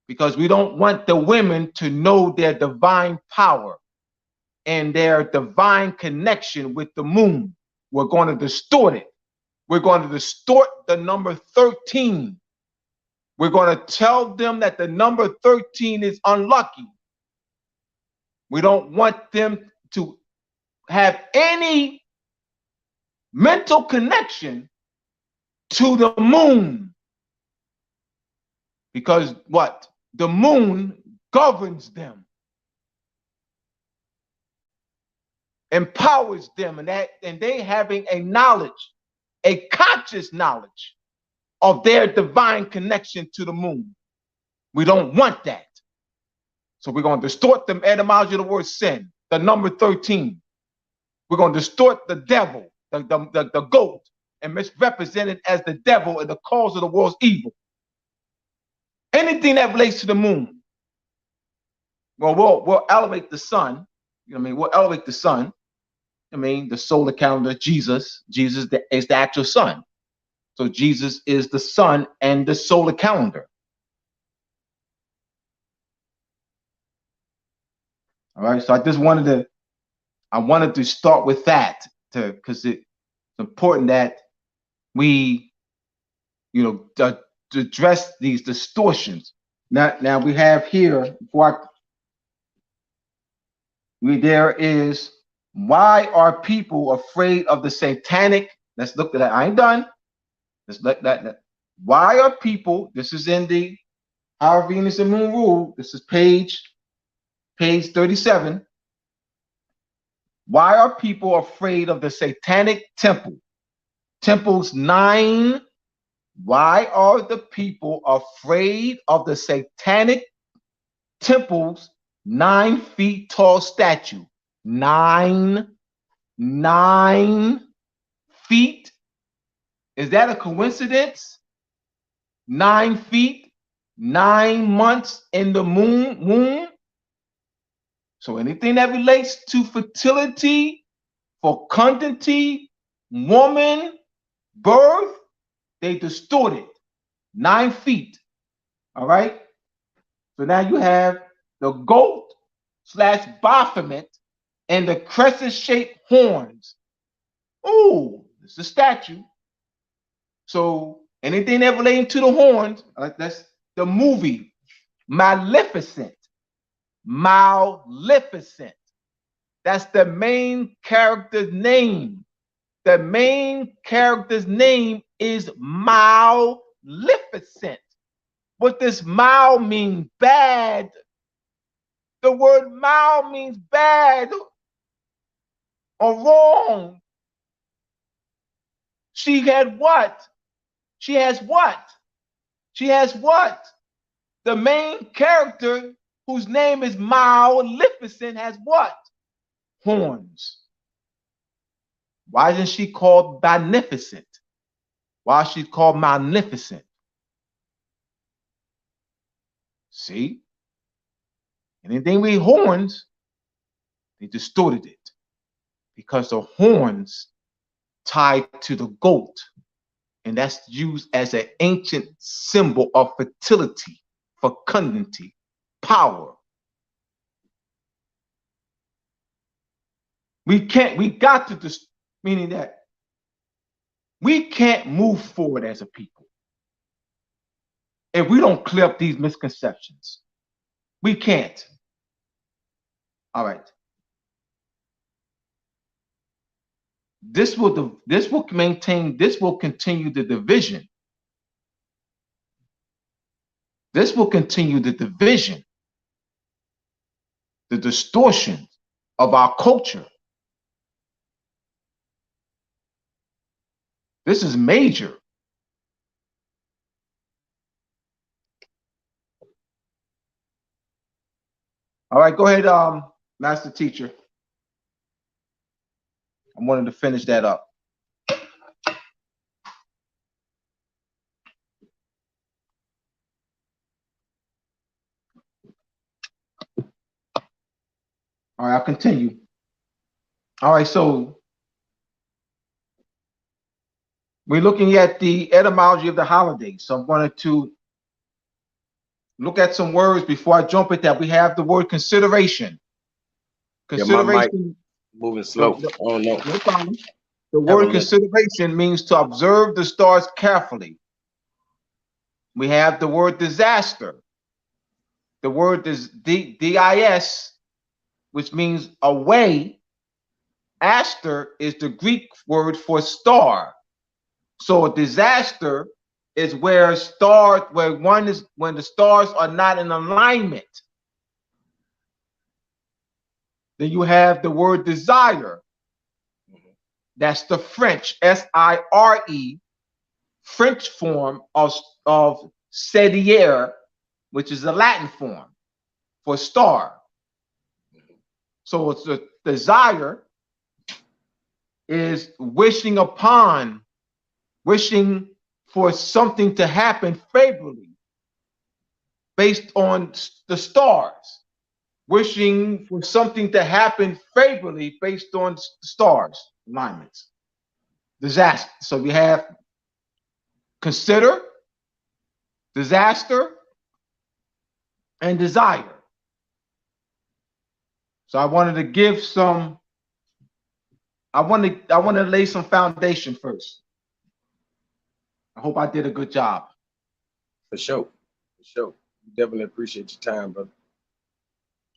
because we don't want the women to know their divine power and their divine connection with the moon. We're going to distort it. We're going to distort the number 13. We're going to tell them that the number 13 is unlucky. We don't want them to have any mental connection to the moon. Because what? The moon governs them, empowers them, and they having a knowledge, a conscious knowledge of their divine connection to the moon. We don't want that. So we're going to distort the etymology of the word sin, the number 13. We're going to distort the devil, the goat, and misrepresent it as the devil and the cause of the world's evil. Anything that relates to the moon, well, we'll elevate the sun. We'll elevate the sun. The solar calendar, Jesus is the actual sun. So Jesus is the sun and the solar calendar. All right. So I wanted to start with that because it's important that we, to address these distortions. Now we have here there is, why are people afraid of the satanic? Let's look at that. I ain't done. Let's look at that. Why are people? This is in the Our Venus and Moon Rule. This is page 37. Why are people afraid of the satanic temple? Temples 9. Why are the people afraid of the satanic temple's 9 feet tall statue? 9 feet? Is that a coincidence? 9 feet, 9 months in the moon? So anything that relates to fertility, fecundity, woman, birth, they distorted 9 feet. All right. So now you have the goat slash Baphomet and the crescent-shaped horns. Ooh, this is a statue. So anything that relating to the horns, that's the movie Maleficent. Maleficent. That's the main character's name. The main character's name is Maleficent. What does mal mean? Bad. The word mal means bad or wrong. She had what? She has what? She has what? The main character, whose name is Maleficent, has what? Horns. Why isn't she called Beneficent? Why is she called Magnificent? See? Anything with horns, they distorted it. Because the horns tied to the goat. And that's used as an ancient symbol of fertility, fecundity, power. We got to, meaning that we can't move forward as a people if we don't clear up these misconceptions. We can't. All right. This will continue the division. This will continue the division, the distortion of our culture. This is major. All right, go ahead, master teacher. I wanted to finish that up. All right, I'll continue. All right, so we're looking at the etymology of the holidays. So I'm going to look at some words before I jump at that. We have the word consideration. Consideration. Yeah, my mic moving slow. Oh no. No problem. The word consideration means to observe the stars carefully. We have the word disaster. The word is dis, which means away. Aster is the Greek word for star. So a disaster is where when the stars are not in alignment. Then you have the word desire. That's the French, S-I-R-E, French form of sédier, which is the Latin form for star. So it's a desire is wishing for something to happen favorably based on the stars. Wishing for something to happen favorably based on stars, alignments. Disaster. So we have consider, disaster, and desire. So I wanted to give some, I want to lay some foundation first. I hope I did a good job. For sure. For sure. Definitely appreciate your time, brother.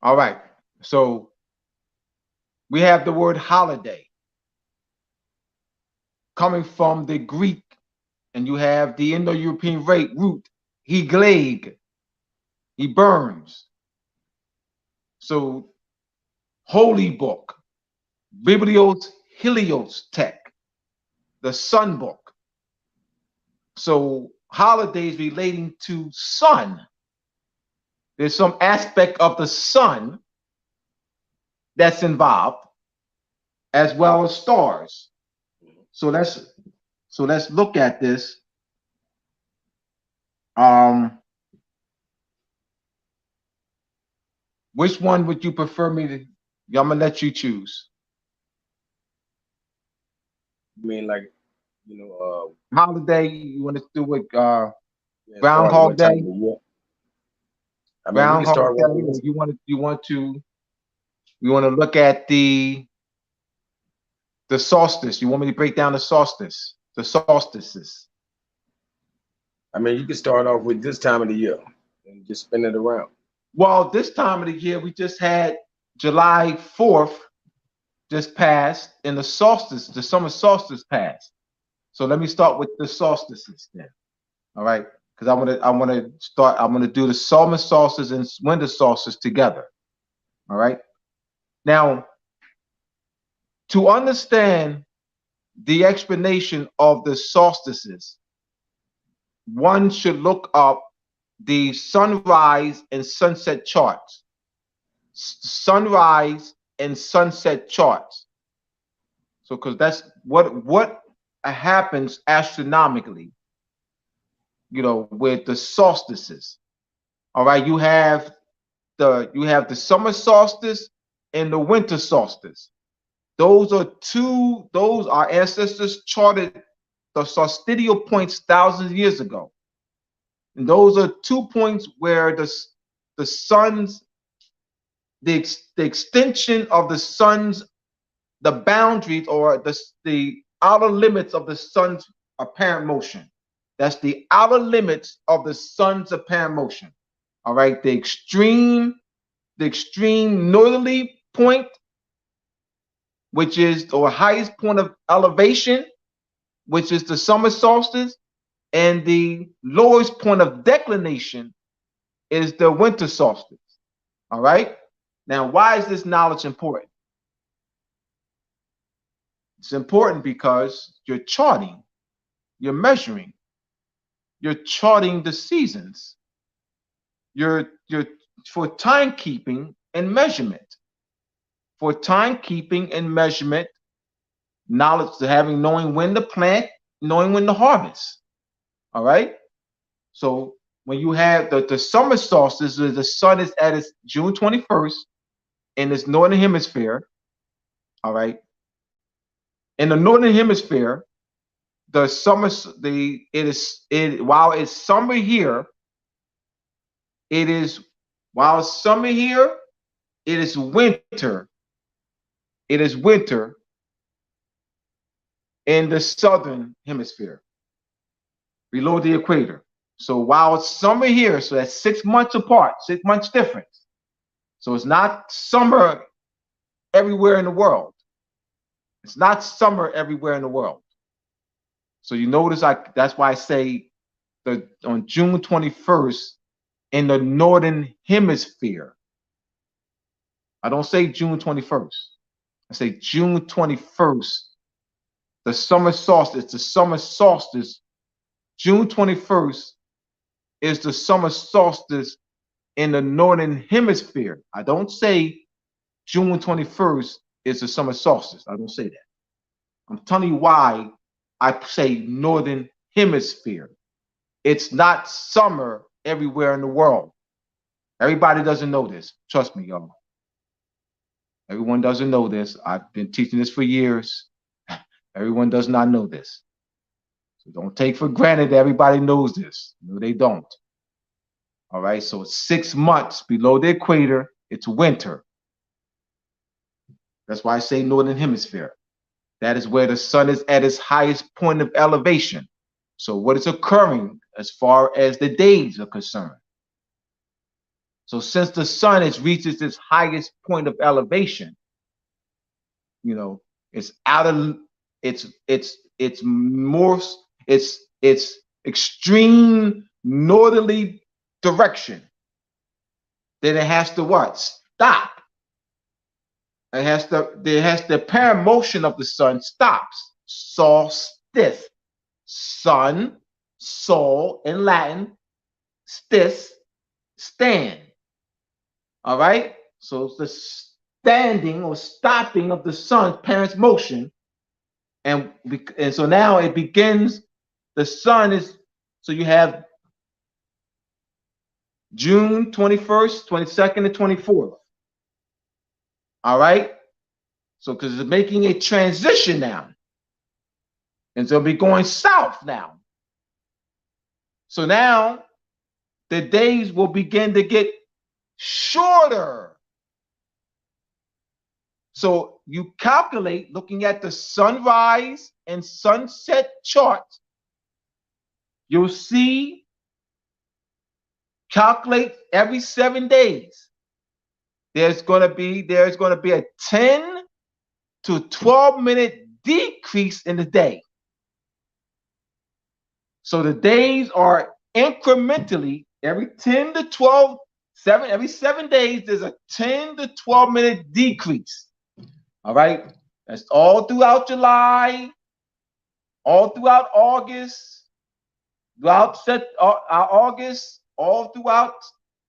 All right. So we have the word holiday coming from the Greek, and you have the Indo-European root, hegleg. He burns. So holy book, Biblios Helios Tech, the sun book. So holidays relating to sun. There's some aspect of the sun that's involved, as well as stars. So let's look at this. When Which one would you prefer me to? I'm gonna let you choose. I mean, like, Holiday, you want to do it? as far as Groundhog what time Day, of the year. I mean, we can Groundhog start Day. right Or with you want to look at the solstice. You want me to break down the solstice, the solstices. I mean, you can start off with this time of the year and just spin it around. Well, this time of the year, we just had July 4th just passed, and the solstice, the summer solstice passed. So let me start with the solstices then. All right, because I'm gonna do the summer solstice and winter solstice together. All right. Now, to understand the explanation of the solstices, one should look up the sunrise and sunset charts. Sunrise and sunset charts. So, because that's what happens astronomically, with the solstices. All right, you have the summer solstice and the winter solstice. Those our ancestors charted the solstitial points thousands of years ago. And those are 2 points where the sun's the extension of the sun's the boundaries or the outer limits of the sun's apparent motion. That's the outer limits of the sun's apparent motion. All right, the extreme northerly point, which is the highest point of elevation, which is the summer solstice, and the lowest point of declination is the winter solstice. All right. Now, why is this knowledge important? It's important because you're charting, you're measuring, you're charting the seasons. You're for timekeeping and measurement. For timekeeping and measurement, knowledge to knowing when to plant, knowing when to harvest. All right. So when you have the summer solstice, the sun is at its June 21st in this northern hemisphere. All right. In the northern hemisphere, the summer while it's summer here, while it's summer here, it is winter. It is winter in the southern hemisphere, below the equator. So while it's summer here, so that's 6 months apart, 6 months difference. So it's not summer everywhere in the world. It's not summer everywhere in the world. So you notice that's why I say on June 21st in the northern hemisphere. I don't say June 21st. I say June 21st. The summer solstice, June 21st is the summer solstice in the northern hemisphere. I don't say June 21st is the summer solstice. I don't say that. I'm telling you why I say northern hemisphere. It's not summer everywhere in the world. Everybody doesn't know this. Trust me, y'all. Everyone doesn't know this. I've been teaching this for years. Everyone does not know this. So don't take for granted that everybody knows this. No, they don't. All right, so it's 6 months below the equator. It's winter. That's why I say northern hemisphere. That is where the sun is at its highest point of elevation. So what is occurring as far as the days are concerned? So since the sun has reached its highest point of elevation, it's out of it's more it's extreme northerly direction. Then it has to what? Stop. The apparent motion of the sun stops. Solstice. Sun, sol in Latin, stis, stand. All right. So it's the standing or stopping of the sun's parent's motion, and so now it begins. The sun is so you have June 21st, 22nd, and 24th. All right. So because it's making a transition now. And so it'll be going south now. So now the days will begin to get shorter. So you calculate looking at the sunrise and sunset chart. You'll see, calculate every 7 days. There's going to be a 10 to 12-minute decrease in the day. So the days are incrementally every 10 to 12, every 7 days, there's a 10 to 12-minute decrease. All right. That's all throughout July, all throughout August, August, all throughout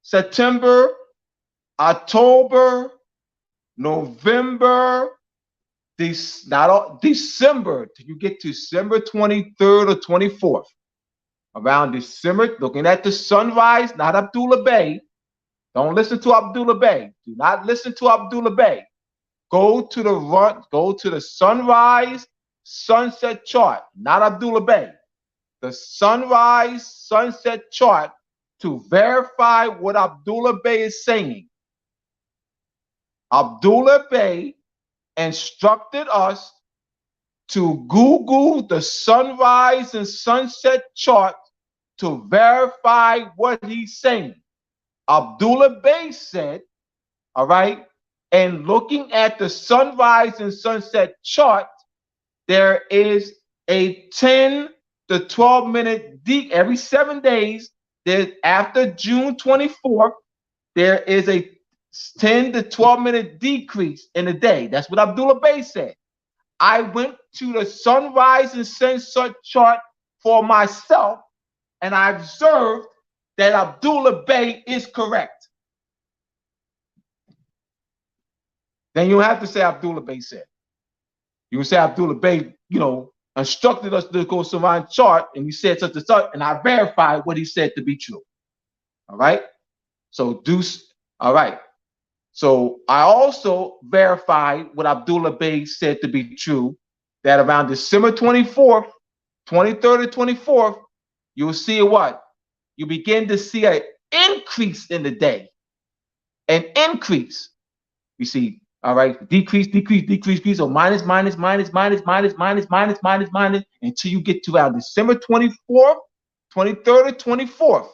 September, October, November, December, till you get to December 23rd or 24th. Around December, looking at the sunrise, not Abdullah Bey. Don't listen to Abdullah Bey. Do not listen to Abdullah Bey. Go to the sunrise, sunset chart, not Abdullah Bey. The sunrise, sunset chart to verify what Abdullah Bey is saying. Abdullah Bey instructed us to Google the sunrise and sunset chart to verify what he's saying. Abdullah Bey said, all right, and looking at the sunrise and sunset chart, there is a 10 to 12-minute every 7 days. There's after June 24th, there is a 10 to 12-minute decrease in the day. That's what Abdullah Bey said. I went to the sunrise and sunset chart for myself, and I observed that Abdullah Bey is correct. Then you have to say Abdullah Bey said. You can say Abdullah Bey, instructed us to go sunrise chart, and he said such and such, and I verified what he said to be true. All right. So all right. So I also verified what Abdullah Bey said to be true, that around December 24th, 23rd, and 24th, you'll see what? You begin to see an increase in the day. An increase. You see, all right, decrease, so minus, until you get to around December 24th, 23rd, and 24th.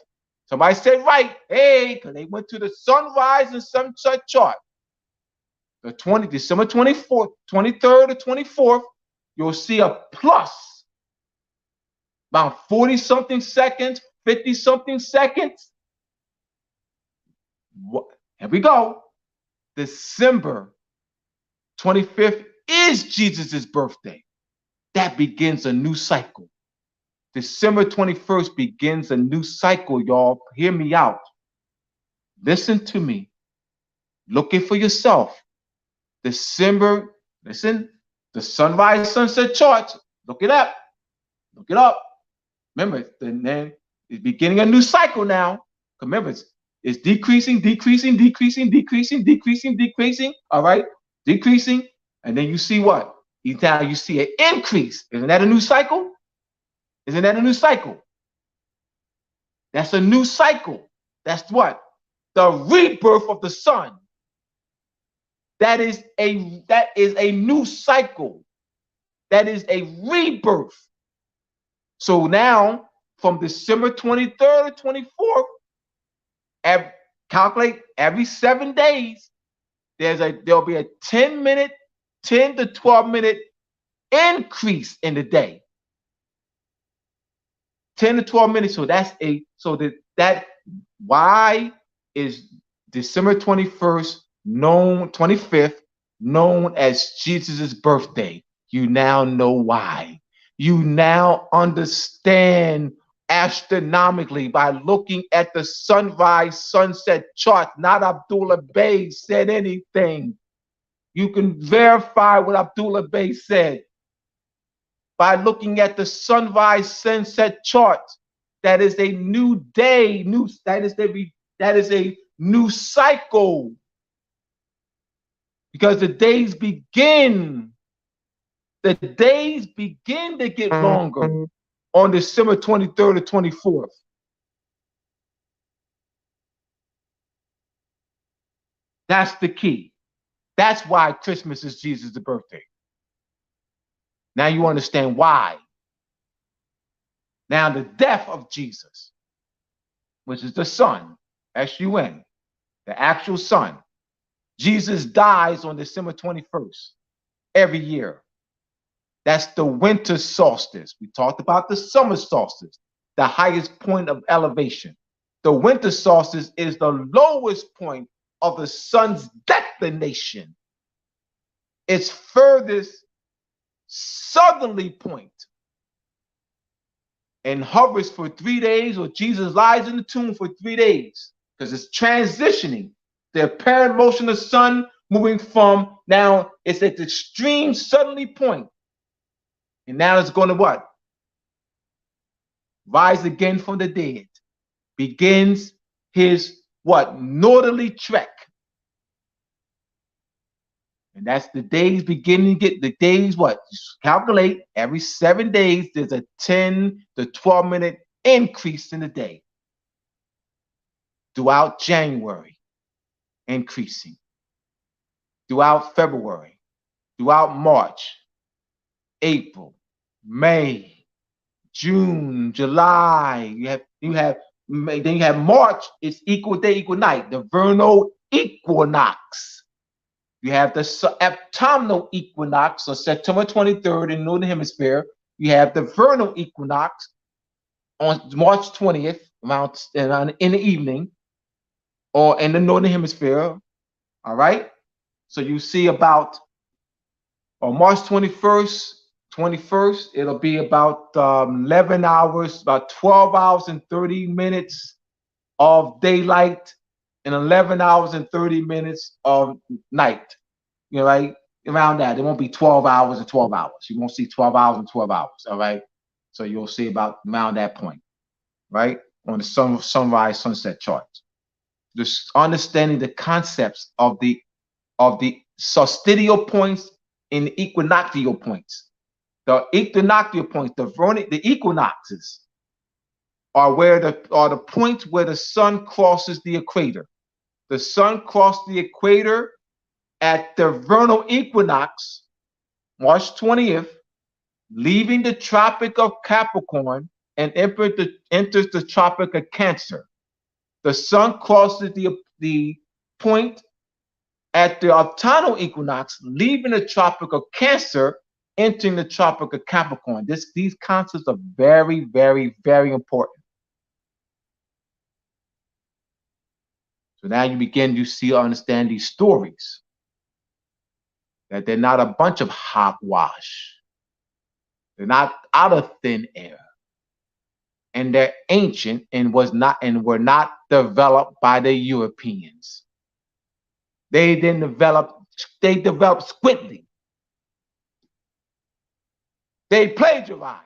Somebody said right, hey, because they went to the sunrise and sunset chart. December 24th, 23rd, or 24th, you'll see a plus about 40-something seconds, 50-something seconds. Here we go. December 25th is Jesus's birthday. That begins a new cycle. December 21st begins a new cycle, y'all. Hear me out. Listen to me. Look it for yourself. December, listen, the sunrise sunset charts. Look it up. Look it up. Remember, then it's beginning a new cycle now. Remember, it's decreasing. All right, decreasing, and then you see what? Now you see an increase. Isn't that a new cycle? Isn't that a new cycle? That's a new cycle. That's what? The rebirth of the sun. That is a new cycle. That is a rebirth. So now, from December 23rd to 24th, calculate every 7 days, there'll be a 10 to 12-minute increase in the day. 10 to 12 minutes. So that why is December 25th known as Jesus's birthday? You now know why. You now understand astronomically by looking at the sunrise sunset chart. Not Abdullah Bey said anything. You can verify what Abdullah Bey said by looking at the sunrise sunset chart. That is a new day. That is a new cycle. because the days begin to get longer on December 23rd or 24th. That's the key. That's why Christmas is Jesus' birthday. Now you understand why. Now the death of Jesus, which is the Son, S-U-N, the actual Son. Jesus dies on December 21st every year. That's the winter solstice. We talked about the summer solstice, the highest point of elevation. The winter solstice is the lowest point of the sun's declination. Its furthest southerly point, and hovers for 3 days, or Jesus lies in the tomb for 3 days, because it's transitioning. The apparent motion of the sun moving from, now it's at the extreme southerly point, and now it's going to what? Rise again from the dead. Begins his what? Northerly trek. And that's the days beginning to get the days what? Just calculate every 7 days, there's a 10 to 12 minute increase in the day. Throughout January, increasing. Throughout February, throughout March, April, May, June, July. Then you have March, it's equal day, equal night, the vernal equinox. You have the autumnal equinox on September 23rd in the Northern Hemisphere. You have the vernal equinox on March 20th, around in the evening, or in the Northern Hemisphere. All right. So you see about on March 21st, it'll be about 11 hours, about 12 hours and 30 minutes of daylight, and 11 hours and 30 minutes of night. You know, right? Around that. It won't be 12 hours and 12 hours. You won't see 12 hours and 12 hours. All right. So you'll see about around that point, right? On the sunrise, sunset chart. Just understanding the concepts of the solstitial points and the equinoctial points. The equinoctial points, the equinoxes are the points where the sun crosses the equator. The sun crossed the equator at the vernal equinox, March 20th, leaving the Tropic of Capricorn and enters the Tropic of Cancer. The sun crosses the point at the autumnal equinox, leaving the Tropic of Cancer, entering the Tropic of Capricorn. These concepts are very, very, very important. So now you see, understand these stories, that they're not a bunch of hogwash. They're not out of thin air. And they're ancient and were not developed by the Europeans. They developed squidly. They plagiarized.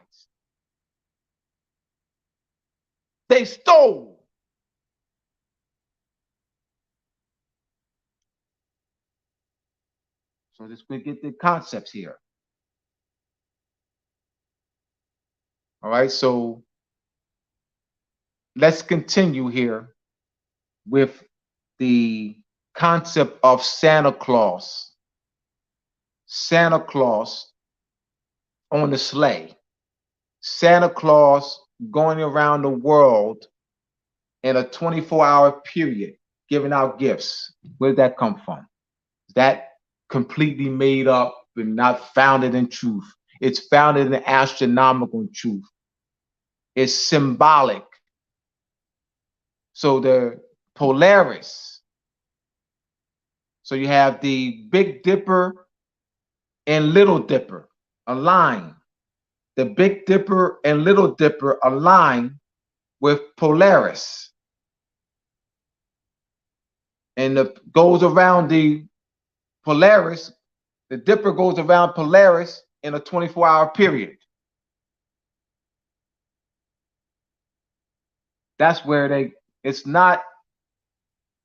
They stole. So we get the concepts here. All right, so let's continue here with the concept of Santa Claus. Santa Claus on the sleigh. Santa Claus going around the world in a 24-hour period, giving out gifts. Where did that come from? Is that completely made up and not founded in truth? It's founded in astronomical truth. It's symbolic. So the Polaris. So you have the Big Dipper and Little Dipper align. The Big Dipper and Little Dipper align with Polaris. And goes around the Polaris. The Dipper goes around Polaris in a 24-hour period. That's where it's not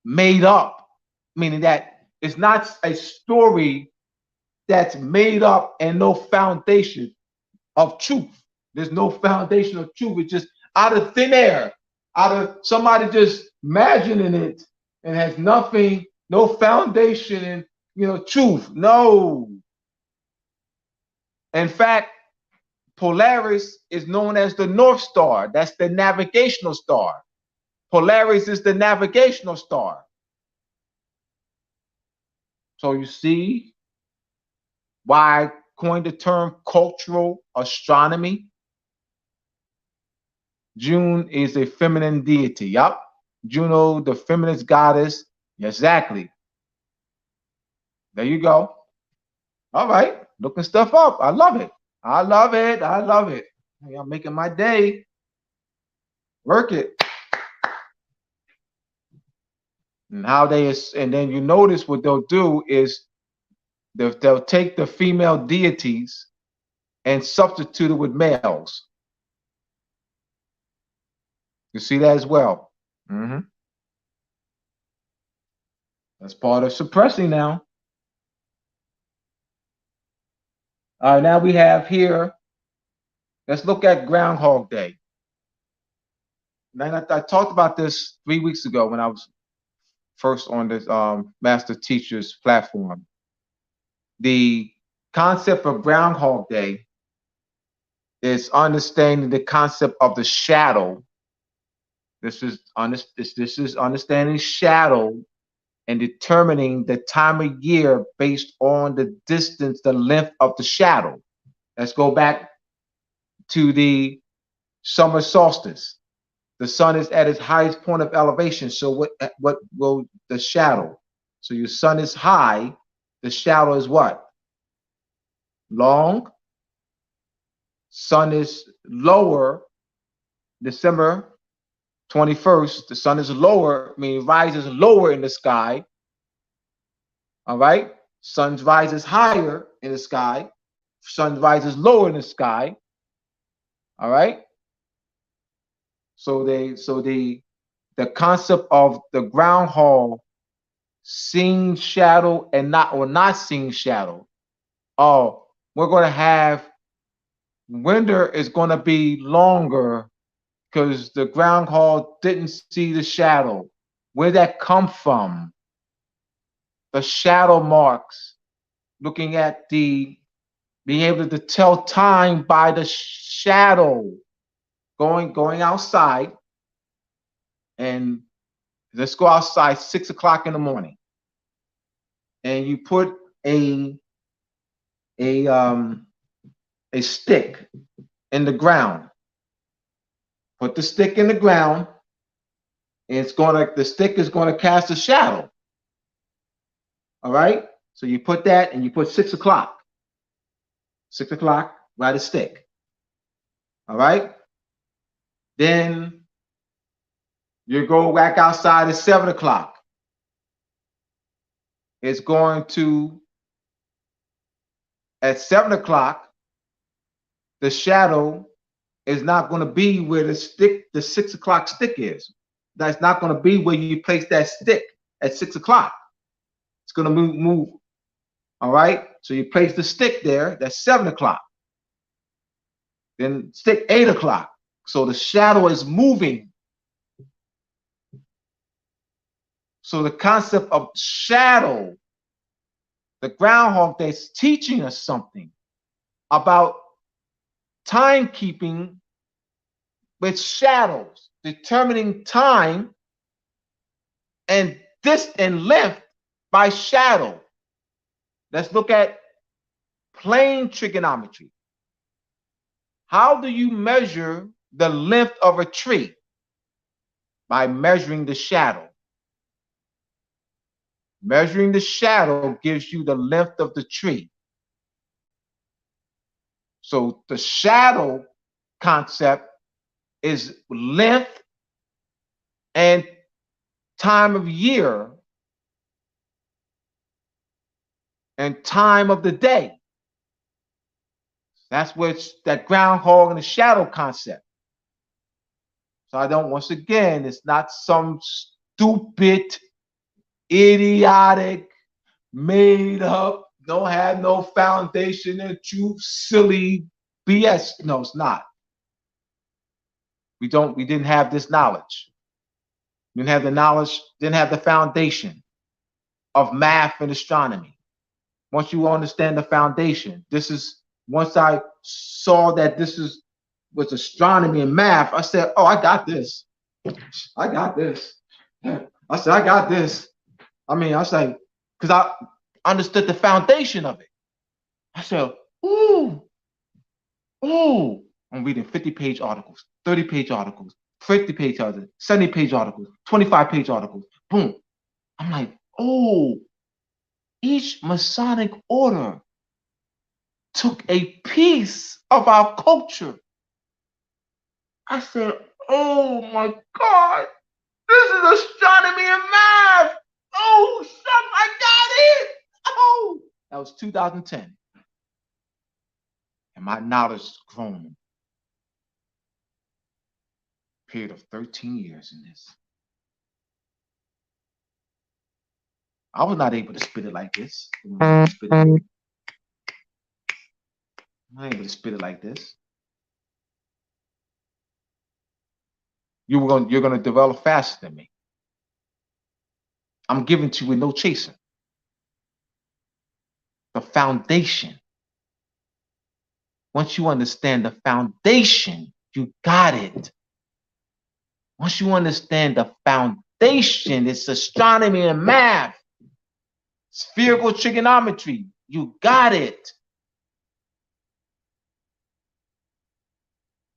made up, meaning that It's not a story that's made up and no foundation of truth. There's no foundation of truth. It's just out of thin air, out of somebody just imagining it, and has nothing, no foundation in truth. No. In fact, Polaris is known as the North Star. That's the navigational star. Polaris is the navigational star. So you see why I coined the term cultural astronomy. June is a feminine deity. Yup. Juno, the feminist goddess. Exactly. There you go. All right. Looking stuff up. I love it. I love it. I love it. I'm making my day. Work it. And and then you notice what they'll do is they'll take the female deities and substitute it with males. You see that as well. That's part of suppressing now. All right, now we have here, let's look at Groundhog Day. Now, I talked about this 3 weeks ago when I was first on this Master Teacher's platform. The concept of Groundhog Day is understanding the concept of the shadow. This is understanding shadow and determining the time of year based on the distance, the length of the shadow. Let's go back to the summer solstice. The sun is at its highest point of elevation. So what will the shadow? So your sun is high, the shadow is what? Long. Sun is lower. December 21st, the sun is lower, meaning rises lower in the sky. All right. Sun rises higher in the sky. Sun rises lower in the sky. All right. So the concept of the groundhog seeing shadow and not seeing shadow. Oh, we're going to have winter is going to be longer because the groundhog didn't see the shadow. Where'd that come from? The shadow marks, looking at being able to tell time by the shadow, going outside, and let's go outside 6 o'clock in the morning, and you put a stick in the ground. Put the stick in the ground, and the stick is gonna cast a shadow. All right. So you put that, and you put 6 o'clock. 6 o'clock, write a stick. All right. Then you go back outside at 7 o'clock. It's going to, at 7 o'clock, the shadow is not going to be where the 6 o'clock stick is. That's not going to be where you place that stick at 6 o'clock. It's going to move. All right. So you place the stick there. That's 7 o'clock. Then stick 8 o'clock. So the shadow is moving. So the concept of shadow, the Groundhog Day, is teaching us something about timekeeping with shadows, determining time and length by shadow. Let's look at plane trigonometry. How do you measure the length of a tree? By measuring the shadow. Measuring the shadow gives you the length of the tree. So the shadow concept is length and time of year and time of the day. That's that groundhog and the shadow concept. So once again, it's not some stupid, idiotic, made up, don't have no foundation in truth, silly BS. No, it's not. We didn't have this knowledge. We didn't have the knowledge, didn't have the foundation of math and astronomy. Once you understand the foundation, once I saw that was astronomy and math, I said, oh, I got this. I got this. I said, I got this. I mean, I was like, because I understood the foundation of it. I said, ooh, I'm reading 50-page articles, 30-page articles, 50-page articles, 70-page articles, 25-page articles. Boom. I'm like, oh, each Masonic order took a piece of our culture. I said, oh my God, this is astronomy and math. Oh, I got it. Oh, that was 2010. And my knowledge has grown. Period of 13 years in this. I was not able to spit it like this. I'm not able to spit it like this. You're gonna develop faster than me. I'm giving to you with no chaser. The foundation. Once you understand the foundation, you got it. Once you understand the foundation, it's astronomy and math, spherical trigonometry, you got it.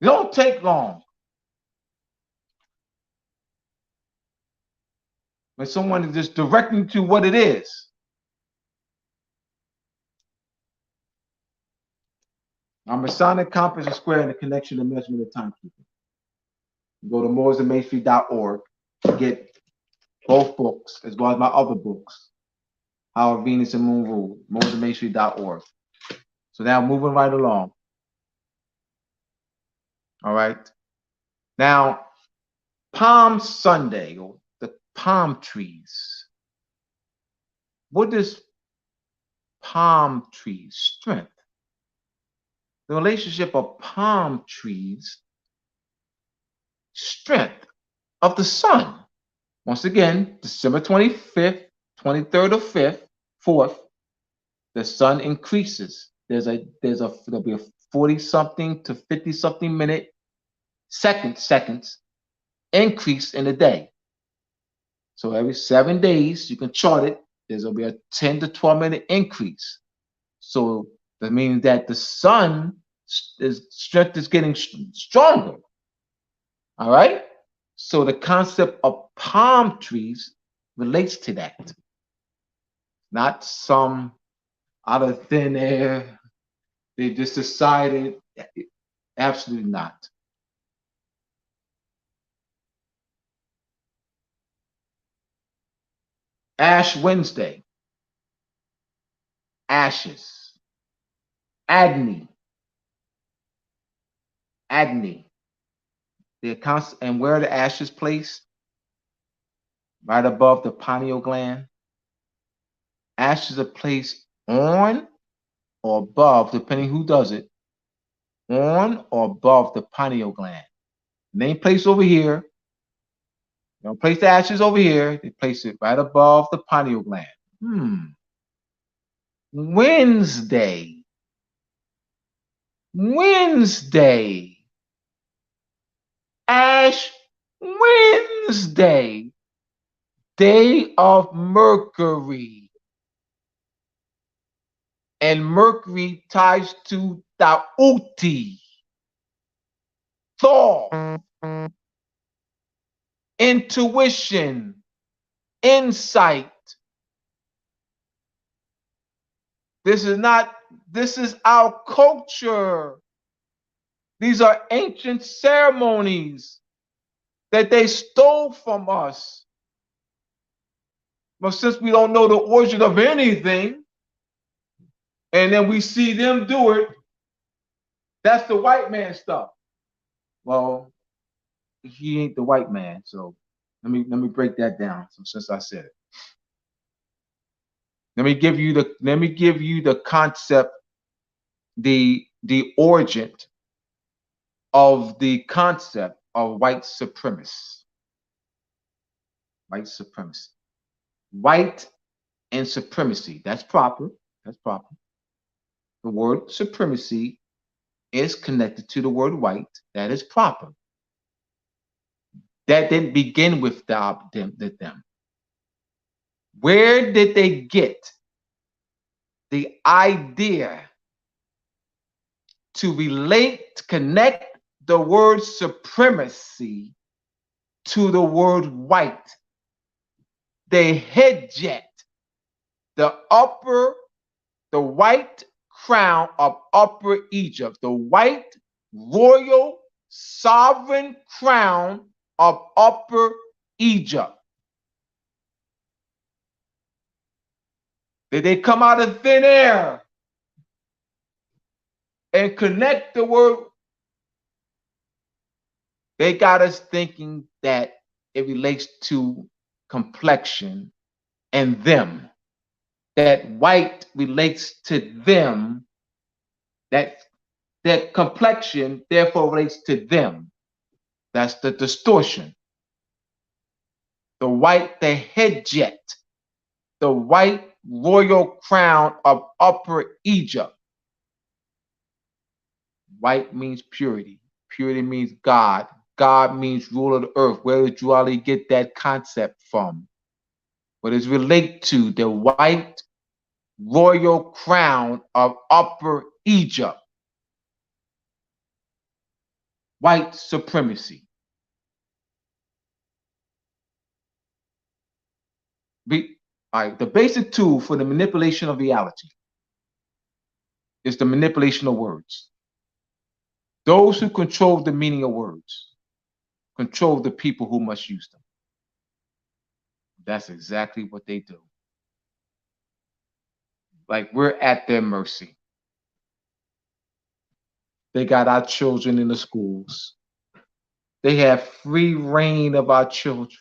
It don't take long. When someone is just directing to what it is. Our Masonic compass is square in the connection of measurement of timekeeping. Go to mooresandmasonry.org to get both books, as well as my other books, How Venus and Moon Rule, mooresandmasonry.org. So now moving right along. All right. Now, Palm Sunday, or the palm trees. What is palm trees? Strength. The relationship of palm trees, strength of the sun. Once again, December 25th, 23rd or 5th, 4th, the sun increases. There'll be a 40-something to 50-something minute seconds increase in the day. So every 7 days, you can chart it, there'll be a 10 to 12 minute increase. So that means that the sun strength is getting stronger. All right. So the concept of palm trees relates to that. Not some out of thin air. They just decided. Absolutely not. Ash Wednesday. Ashes. Agni. The accounts, and where are the ashes placed? Right above the pineal gland. Ashes are placed on or above, depending who does it, on or above the pineal gland. And they ain't placed over here. They don't place the ashes over here. They place it right above the pineal gland. Wednesday. Ash Wednesday. Day of Mercury. And Mercury ties to Dauti, thought, intuition, insight. This is our culture. These are ancient ceremonies that they stole from us. But since we don't know the origin of anything, and then we see them do it, that's the white man stuff. Well, he ain't the white man, so let me break that down. So since I said it, Let me give you the concept, the origin of the concept of white supremacy. White supremacy. White and supremacy. That's proper. That's proper. The word supremacy is connected to the word white. That is proper. That didn't begin with them. Where did they get the idea to connect the word supremacy to the word white? They hijacked the white crown of Upper Egypt, the white royal sovereign crown of Upper Egypt. Did they come out of thin air and connect the word? They got us thinking that it relates to complexion and them, that white relates to them, that complexion therefore relates to them. That's the distortion. The white, the headjet, the white royal crown of Upper Egypt. White means purity. Purity means God. God means ruler of the earth. Where did you all get that concept from? What is related to the white royal crown of Upper Egypt? White supremacy. All right, the basic tool for the manipulation of reality is the manipulation of words. Those who control the meaning of words control the people who must use them. That's exactly what they do. Like, we're at their mercy. They got our children in the schools. They have free reign of our children.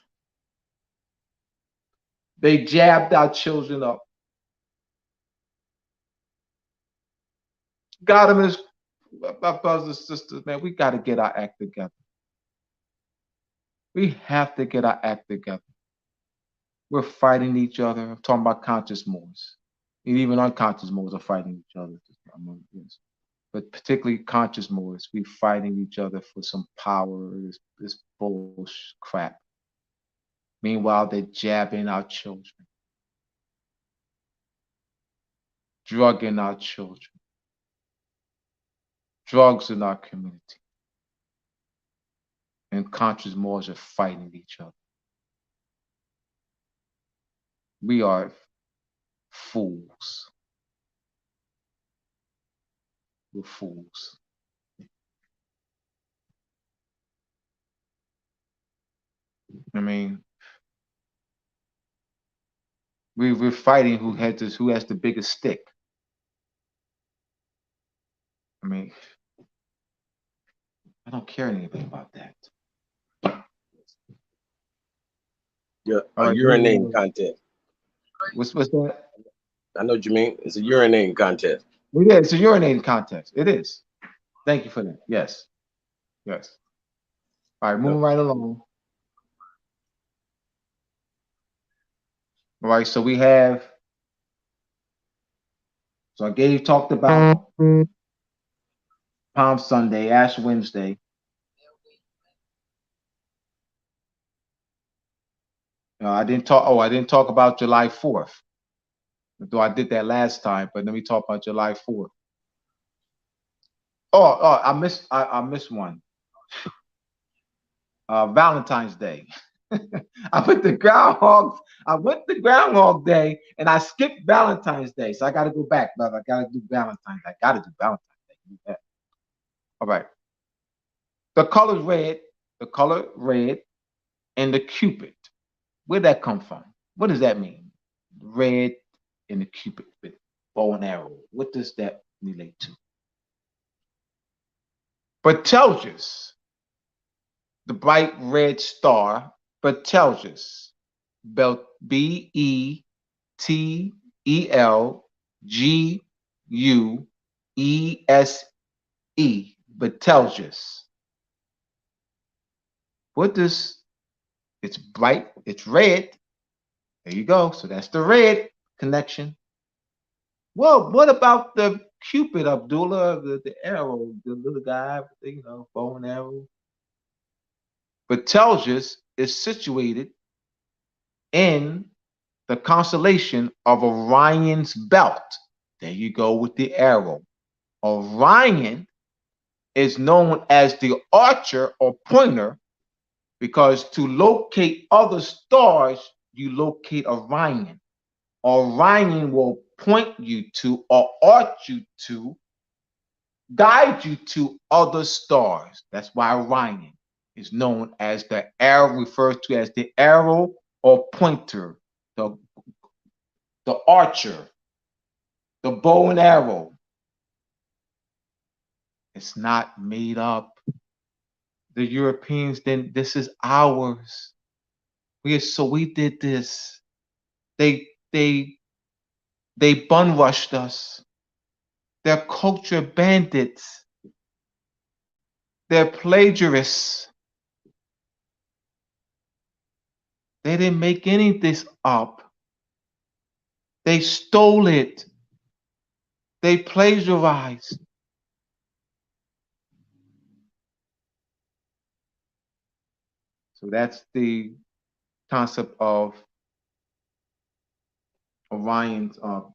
They jabbed our children up. Got them in, my brothers and sisters, man, we got to get our act together. We have to get our act together. We're fighting each other. I'm talking about conscious Moors. And even unconscious Moors are fighting each other. But particularly conscious Moors, we fighting each other for some power, this bullshit crap. Meanwhile, they're jabbing our children, drugging our children, drugs in our community. And conscious Moors are fighting each other. We are fools. We're fools. I mean, we're fighting who has the biggest stick. I mean, I don't care anything about that. Yeah, urinating contest. What's that? I know what you mean. It's a urinating contest. Yeah, it's a urinating contest. It is. Thank you for that. Yes. Yes. All right, moving right along. All right, so we have. So I talked about Palm Sunday, Ash Wednesday. I didn't talk about July 4th. Though I did that last time, but let me talk about July 4th. I missed one. Valentine's Day. I went to Groundhog Day and I skipped Valentine's Day. So I gotta go back, brother. I gotta do Valentine's Day. All right. The color red, and the Cupid. Where'd that come from? What does that mean? Red and the Cupid with bow and arrow. What does that relate to? Betelgeuse, the bright red star, Betelgeuse, Betelgeuse, Belguese. Betelgeuse. What does, it's bright, it's red. There you go. So that's the red connection. Well, what about the Cupid, Abdullah, the arrow, the little guy with the, bow and arrow? Betelgeuse is situated in the constellation of Orion's belt. There you go with the arrow. Orion is known as the archer or pointer because to locate other stars, you locate Orion. Orion will point you to or arch you to, guide you to other stars. That's why Orion is known as the arrow, refers to as the arrow or pointer, the archer, the bow and arrow. It's not made up. The Europeans, then this is ours. We did this. They bun rushed us. They're culture bandits. They're plagiarists. They didn't make any of this up. They stole it. They plagiarized. So that's the concept of Orion's of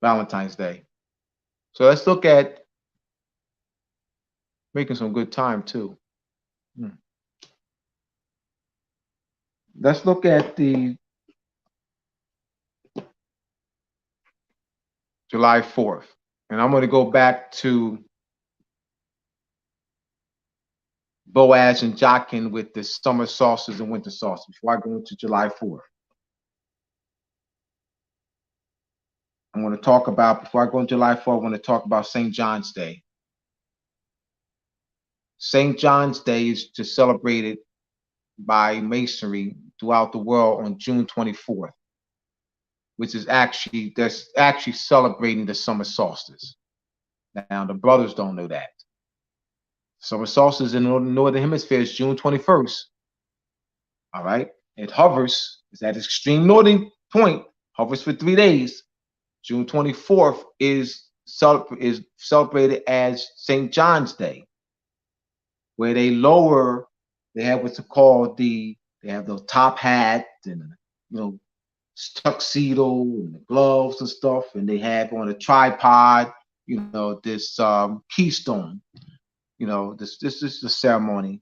Valentine's Day. So let's look at making some good time too. Let's look at the July 4th. And I'm going to go back to Boaz and Jachin with the summer solstice and winter solstice before I go into July 4th. I'm going to talk about, before I go into July 4th, I want to talk about St. John's Day. St. John's Day is to celebrate it by Masonry throughout the world on June 24th, which is actually, that's actually celebrating the summer solstice. Now, the brothers don't know that. Summer solstice in the northern hemisphere is June 21st. All right. It hovers, it's at extreme northern point, hovers for 3 days. June 24th is celebrated as St. John's Day, where they have what's called they have the top hat and, tuxedo and the gloves and stuff, and they have on a tripod, this keystone. This is the ceremony,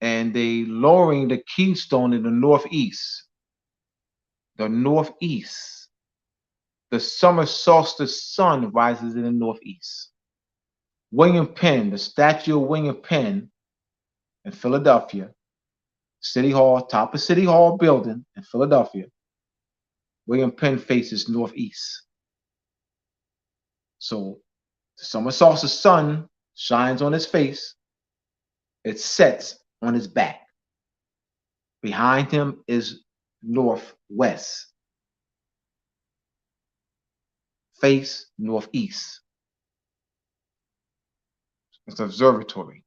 and they lowering the keystone in the northeast. The northeast. The summer solstice sun rises in the northeast. William Penn, the statue of William Penn in Philadelphia, City Hall, top of City Hall building in Philadelphia. William Penn faces northeast. So the summer solstice sun shines on his face. It sets on his back. Behind him is northwest. Face northeast. It's an observatory.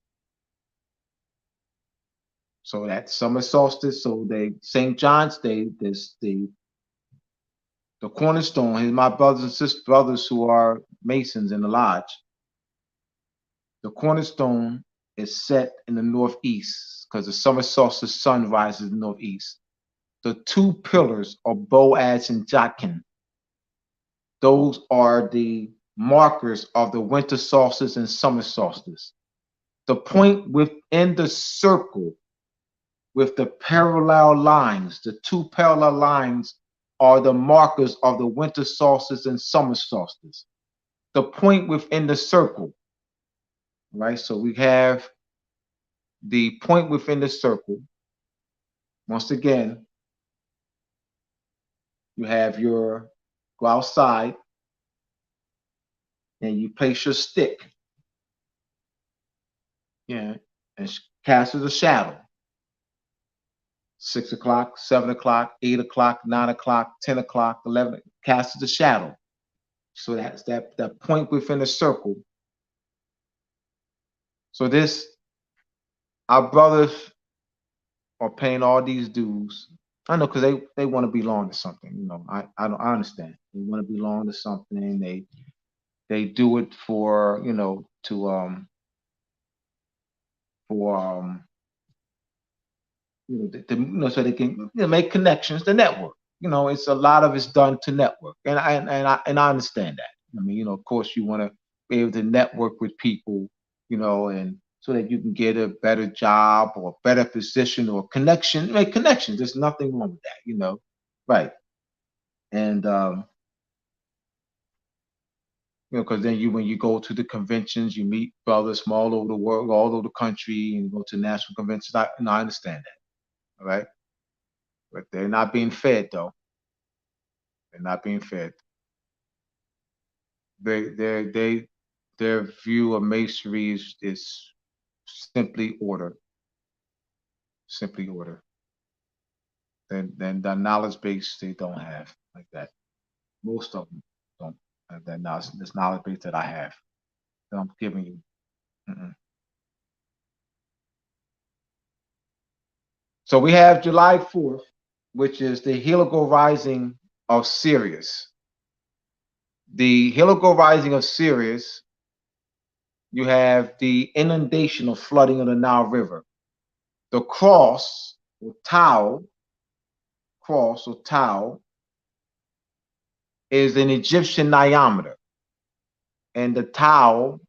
So that summer solstice, so St. John's Day, this the cornerstone. Here's my brothers and sisters, brothers who are Masons in the lodge. The cornerstone is set in the northeast because the summer solstice sun rises in the northeast. The two pillars are Boaz and Jachin. Those are the markers of the winter solstice and summer solstice. The point within the circle with the parallel lines, the two parallel lines are the markers of the winter solstice and summer solstice. The point within the circle, right? So we have the point within the circle. Once again, you have go outside and you place your stick. Yeah, and cast a shadow. 6 o'clock, 7 o'clock, 8 o'clock, 9 o'clock, 10 o'clock, 11, casts a shadow. So that's that point within the circle. So this, our brothers are paying all these dues. I know because they want to belong to something. You know, I understand. They want to belong to something. They do it for, you know, to for you know, you know, so they can, you know, make connections, the network. You know, it's a lot of it's done to network, and I understand that. I mean, you know, of course, you want to be able to network with people, you know, and so that you can get a better job or a better position or connection, make connections. There's nothing wrong with that, you know, right? And you know, because then you when you go to the conventions, you meet brothers from all over the world, all over the country, and you go to national conventions. I understand that, all right? But they're not being fed though. They're not being fed. They their view of masonry is simply order, simply order. Then the knowledge base they don't have like that. Most of them don't have that knowledge. This knowledge base that I have that I'm giving you. Mm-mm. So we have July 4th, which is the helical rising of Sirius. The helical rising of Sirius, you have the inundation or flooding of the Nile River. The cross or tau is an Egyptian diameter, and the tau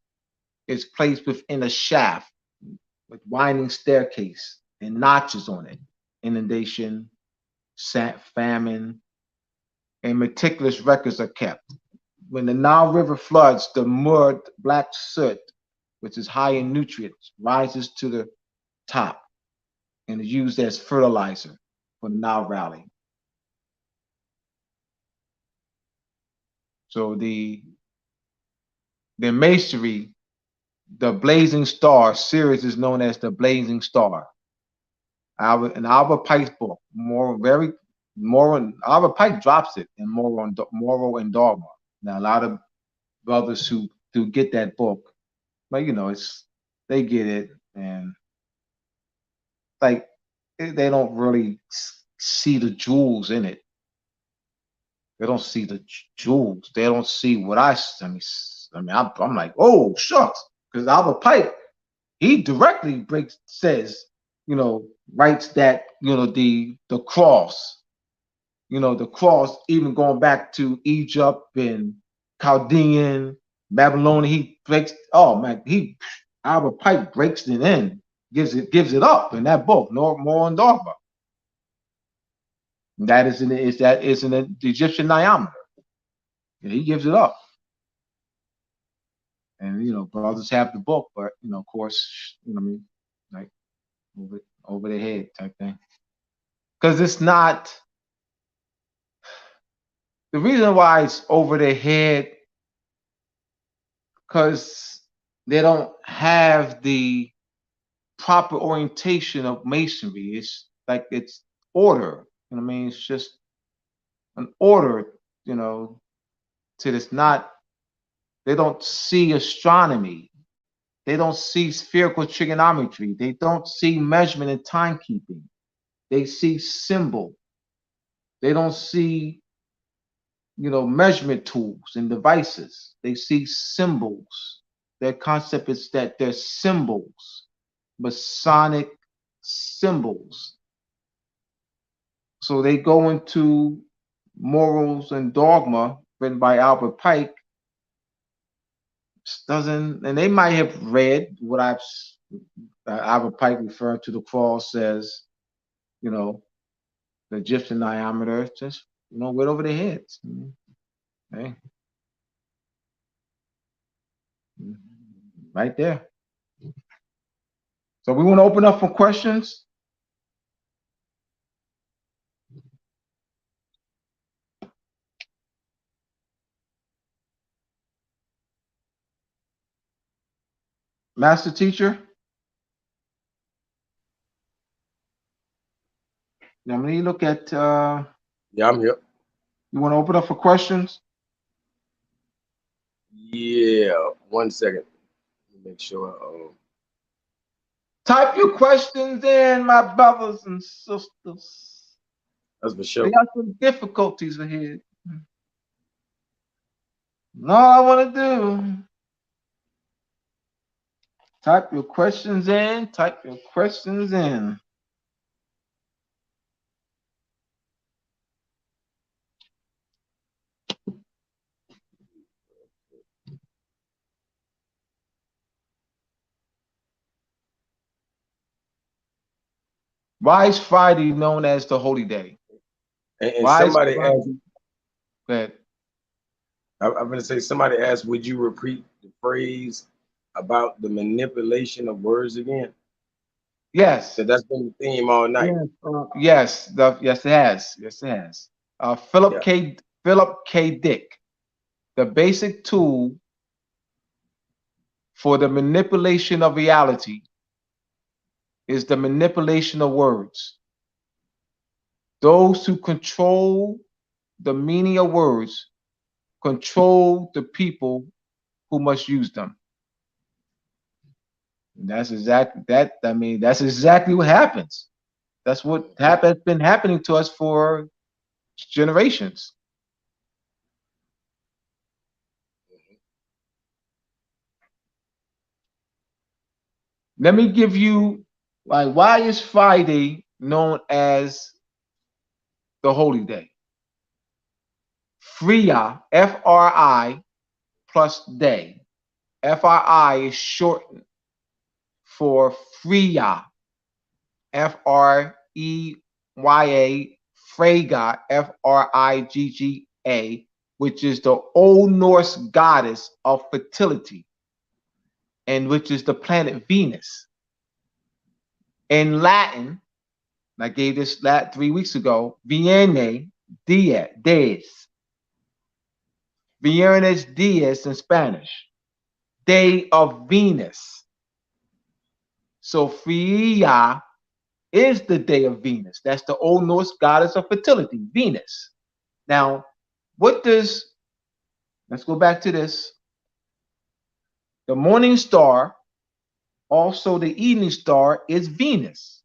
is placed within a shaft with winding staircase and notches on it. Inundation, famine, and meticulous records are kept. When the Nile River floods, the mud, black soot, which is high in nutrients, rises to the top and is used as fertilizer for the Nile Valley. So the masonry, the blazing star, Sirius is known as the blazing star. In Albert Pike's book, Albert Pike drops it in Moral and Dogma. Now a lot of brothers who do get that book, but you know, they get it, and like they don't really see the jewels in it. They don't see the jewels. They don't see what I'm like, oh shucks, because Albert Pike, he directly says, you know, writes that, you know, the cross, you know, the cross, even going back to Egypt and Chaldean, Babylonian, he breaks, oh man, Albert Pike breaks it in, gives it up in that book, More on Dogma. That is an Egyptian diameter. And he gives it up. And you know, brothers have the book, but you know, of course, you know what I mean, like over their head type thing. Because it's not, the reason why it's over their head, because they don't have the proper orientation of masonry. It's like it's order. You know what I mean? It's just an order, you know, to this not, they don't see astronomy. They don't see spherical trigonometry. They don't see measurement and timekeeping. They see symbol. They don't see, you know, measurement tools and devices. They see symbols. Their concept is that they're symbols, Masonic symbols. So they go into Morals and Dogma, written by Albert Pike. Doesn't, and they might have read what Albert Pike referring to the cross as, you know, the Egyptian diameter, just, you know, went over their heads. Okay. Right there. So we want to open up for questions. Master teacher. Now, when you look at, Yeah, I'm here. you want to open up for questions? Yeah, 1 second. Make sure. Type your questions in, my brothers and sisters. That's for We sure. got some difficulties ahead. And all I want to do, type your questions in, type your questions in. Why is Friday known as the holy day? And Why is somebody asked. Friday? That I'm gonna say somebody asked, would you repeat the phrase about the manipulation of words again? yes, So that's been the theme all night. yes, yes, yes, it has, yes, it has. Yeah. Philip K. Dick. The basic tool for the manipulation of reality is the manipulation of words. Those who control the meaning of words control the people who must use them. And that's exactly that. I mean, that's exactly what happens. That's what has been happening to us for generations. Let me give you like why is Friday known as the holy day? Fria, Fri plus day. Fri is shortened for Freya, Freya, Freyga, Frigga, which is the Old Norse goddess of fertility, and which is the planet Venus. In Latin, I gave this 3 weeks ago, Viene Dies. Viernes Dies in Spanish, day of Venus. So Freya is the day of Venus. That's the Old Norse goddess of fertility, Venus. Now, let's go back to this. The morning star, also the evening star, is Venus,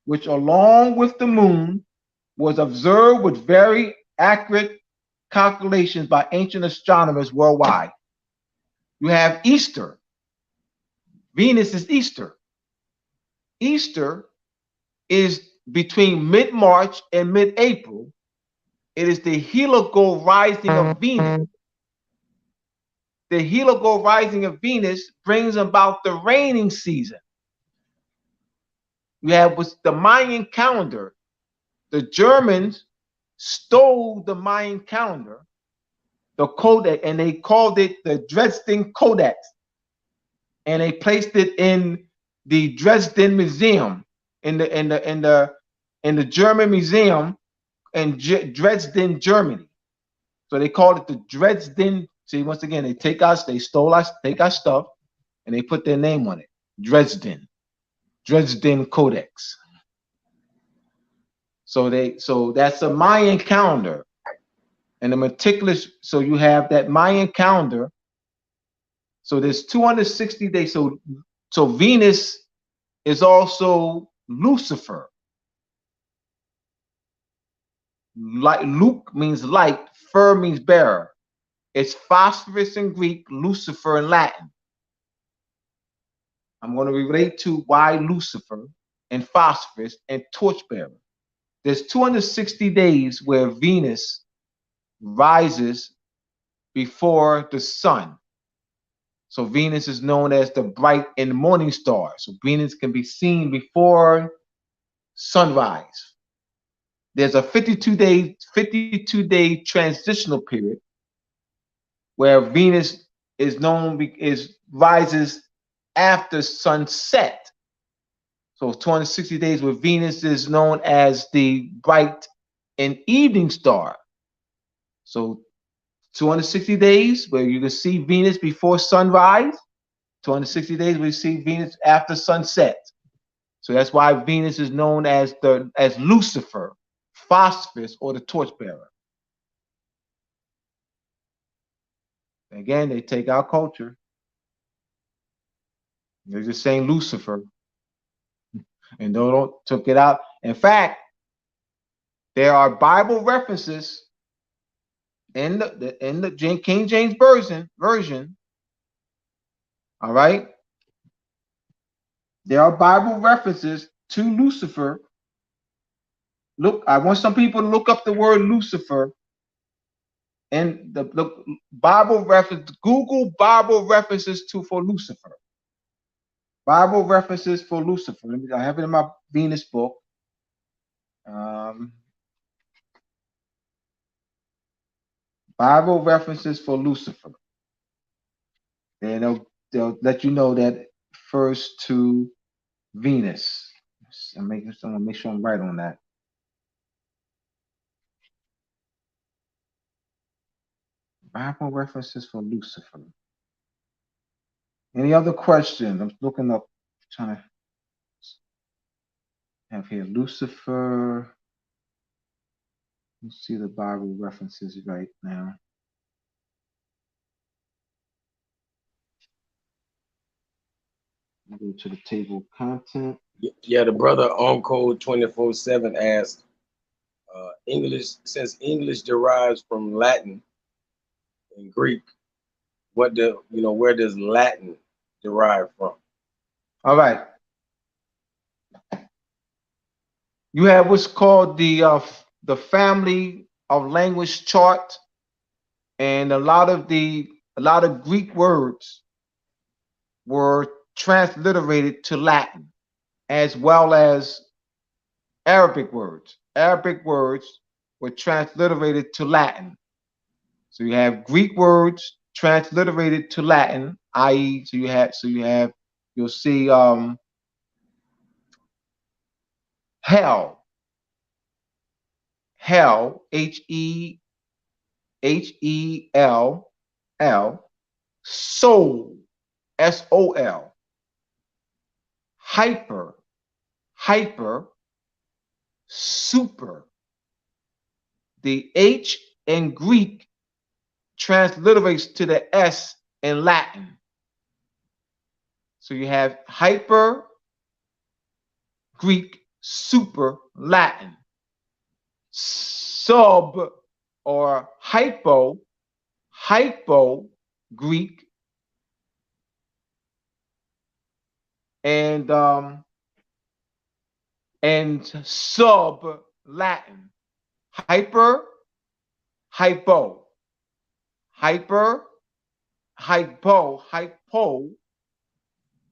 which along with the moon was observed with very accurate calculations by ancient astronomers worldwide. You have Easter. Venus is Easter. Easter is between mid-March and mid-April. It is the heliacal rising of Venus. The heliacal rising of Venus brings about the raining season. You have the Mayan calendar. The Germans stole the Mayan calendar, the codex, and they called it the Dresden Codex. And they placed it in the Dresden Museum, in the German museum in Dresden, Germany. So they called it the Dresden. See, once again, they stole us, take our stuff, and they put their name on it. Dresden Codex. So that's a Mayan calendar. And the meticulous, so you have that Mayan calendar. So there's 260 days. So Venus is also Lucifer. Like Luke means light, fur means bearer. It's phosphorus in Greek, Lucifer in Latin. I'm going to relate to why Lucifer and phosphorus and torchbearer. There's 260 days where Venus rises before the sun. So Venus is known as the bright and morning star. So Venus can be seen before sunrise. There's a 52-day transitional period where Venus rises after sunset. So 260 days where Venus is known as the bright and evening star. So 260 days where you can see Venus before sunrise, 260 days where you see Venus after sunset. So that's why Venus is known as Lucifer, Phosphorus, or the torchbearer. Again, they take our culture. They're just saying Lucifer, and they don't took it out. In fact, there are Bible references in the King James version. All right, there are Bible references to Lucifer. Look, I want some people to look up the word Lucifer and the Bible reference. Google Bible references for Lucifer. Bible references for Lucifer. I have it in my Venus book. Bible references for Lucifer. And they'll let you know that refers to Venus. I'm gonna make sure I'm right on that. Bible references for Lucifer. Any other questions? I'm looking up, trying to have here Lucifer. Let's see the Bible references right now. Go to the table of content. Yeah, the brother on code 24/7 asked, English, since English derives from Latin and Greek, where does Latin derive from? All right. You have what's called the family of language chart, and a lot of Greek words were transliterated to Latin, as well as Arabic words. Arabic words were transliterated to Latin. So you have Greek words transliterated to Latin, i.e., you'll see hell, Hell, soul, SOL, hyper, super. The H in Greek transliterates to the S in Latin. So you have hyper, Greek, super, Latin. Sub or hypo, Greek, and sub Latin. Hyper, hypo,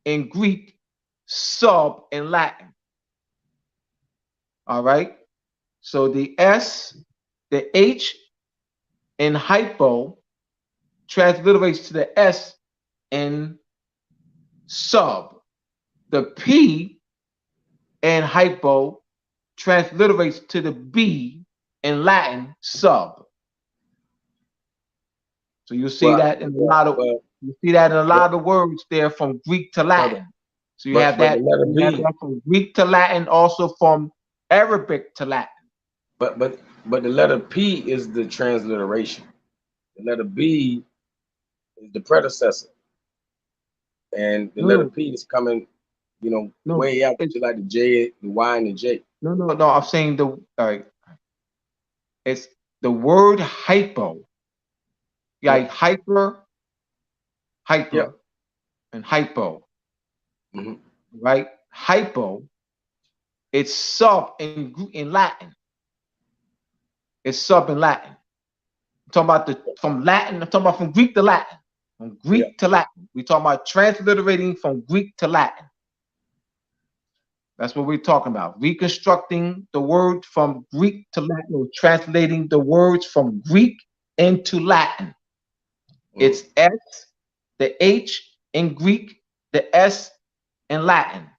in Greek, sub in Latin. All right. So the S, the H in hypo transliterates to the S in sub. The P in hypo transliterates to the B in Latin, sub. So you see that in a lot of words there from Greek to Latin. So you have that from Greek to Latin, also from Arabic to Latin. But the letter P is the transliteration. The letter B is the predecessor, and the letter P is coming, way after, like the J, the Y, and the J. No. I'm saying it's the word hypo. Like hyper, and hypo. Mm-hmm. Right? Hypo. It's sub in Latin. It's sub in Latin. I'm talking about from Latin. I'm talking about from Greek to Latin. From Greek to Latin. We're talking about transliterating from Greek to Latin. That's what we're talking about. Reconstructing the word from Greek to Latin, or translating the words from Greek into Latin. It's S, the H in Greek, the S in Latin.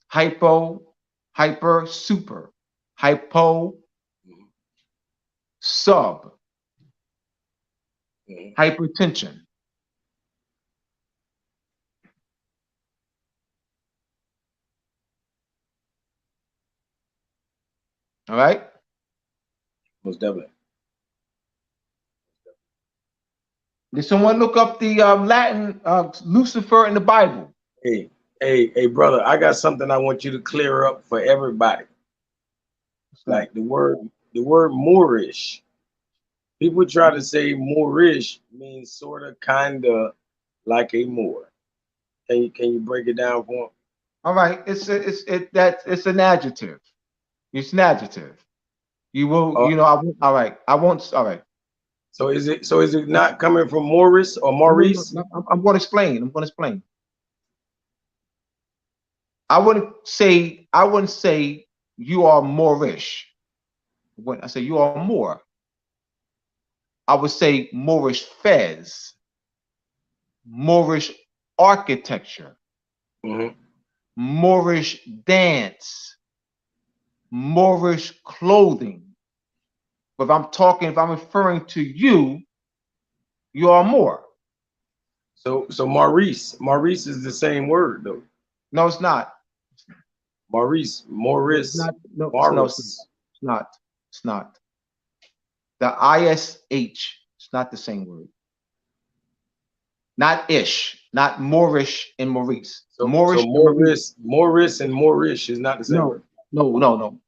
Hypo, hyper, super. Hypo, sub. Hypertension. All right. Most definitely. Did someone look up the Latin Lucifer in the Bible? Hey, brother, I got something I want you to clear up for everybody. Like the word Moorish. People try to say Moorish means sort of, kind of like a Moor. Can you break it down for them? All right. It's an adjective. It's an adjective. You will, Uh, I won't, all right. I won't, all right. so is it not coming from Morris or Maurice? No, I'm going to explain. I'm going to explain. I wouldn't say you are Moorish. When I say you are Moor, I would say Moorish fez, Moorish architecture, Hmm. Moorish dance, Moorish clothing. But if I'm referring to you, you are Moor. So Maurice is the same word though. No, it's not. Maurice, No, it's Morris, not. No, Morris. it's not. It's not. The ISH, it's not the same word. Not ish, not Moorish and Maurice. So Moorish and Maurice. Morris and Moorish is not the same No, word. no.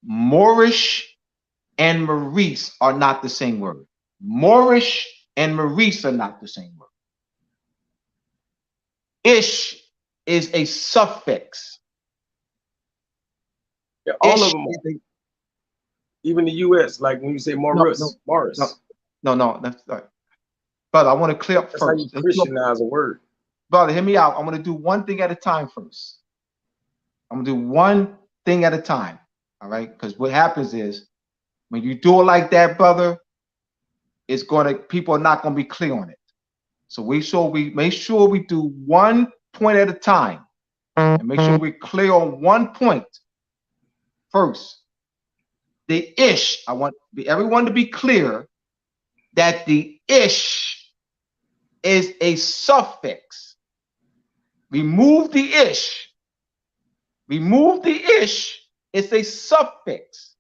Moorish and Maurice are not the same word. Moorish and Maurice are not the same word. Ish is a suffix. Yeah, all of Ish them is are. a Even the U.S. Like when you say no, Morris. no. That's right. Brother, I want to clear up That's how you first. Christianize a word. Brother, hear me out. I'm going to do one thing at a time first. I'm going to do one thing at a time. All right? Because what happens is when you do it like that, brother, people are not going to be clear on it. So we make sure we do one point at a time and make sure we're clear on one point first. The ish, I want everyone to be clear that the ish is a suffix. Remove the ish. Remove the ish. It's a suffix.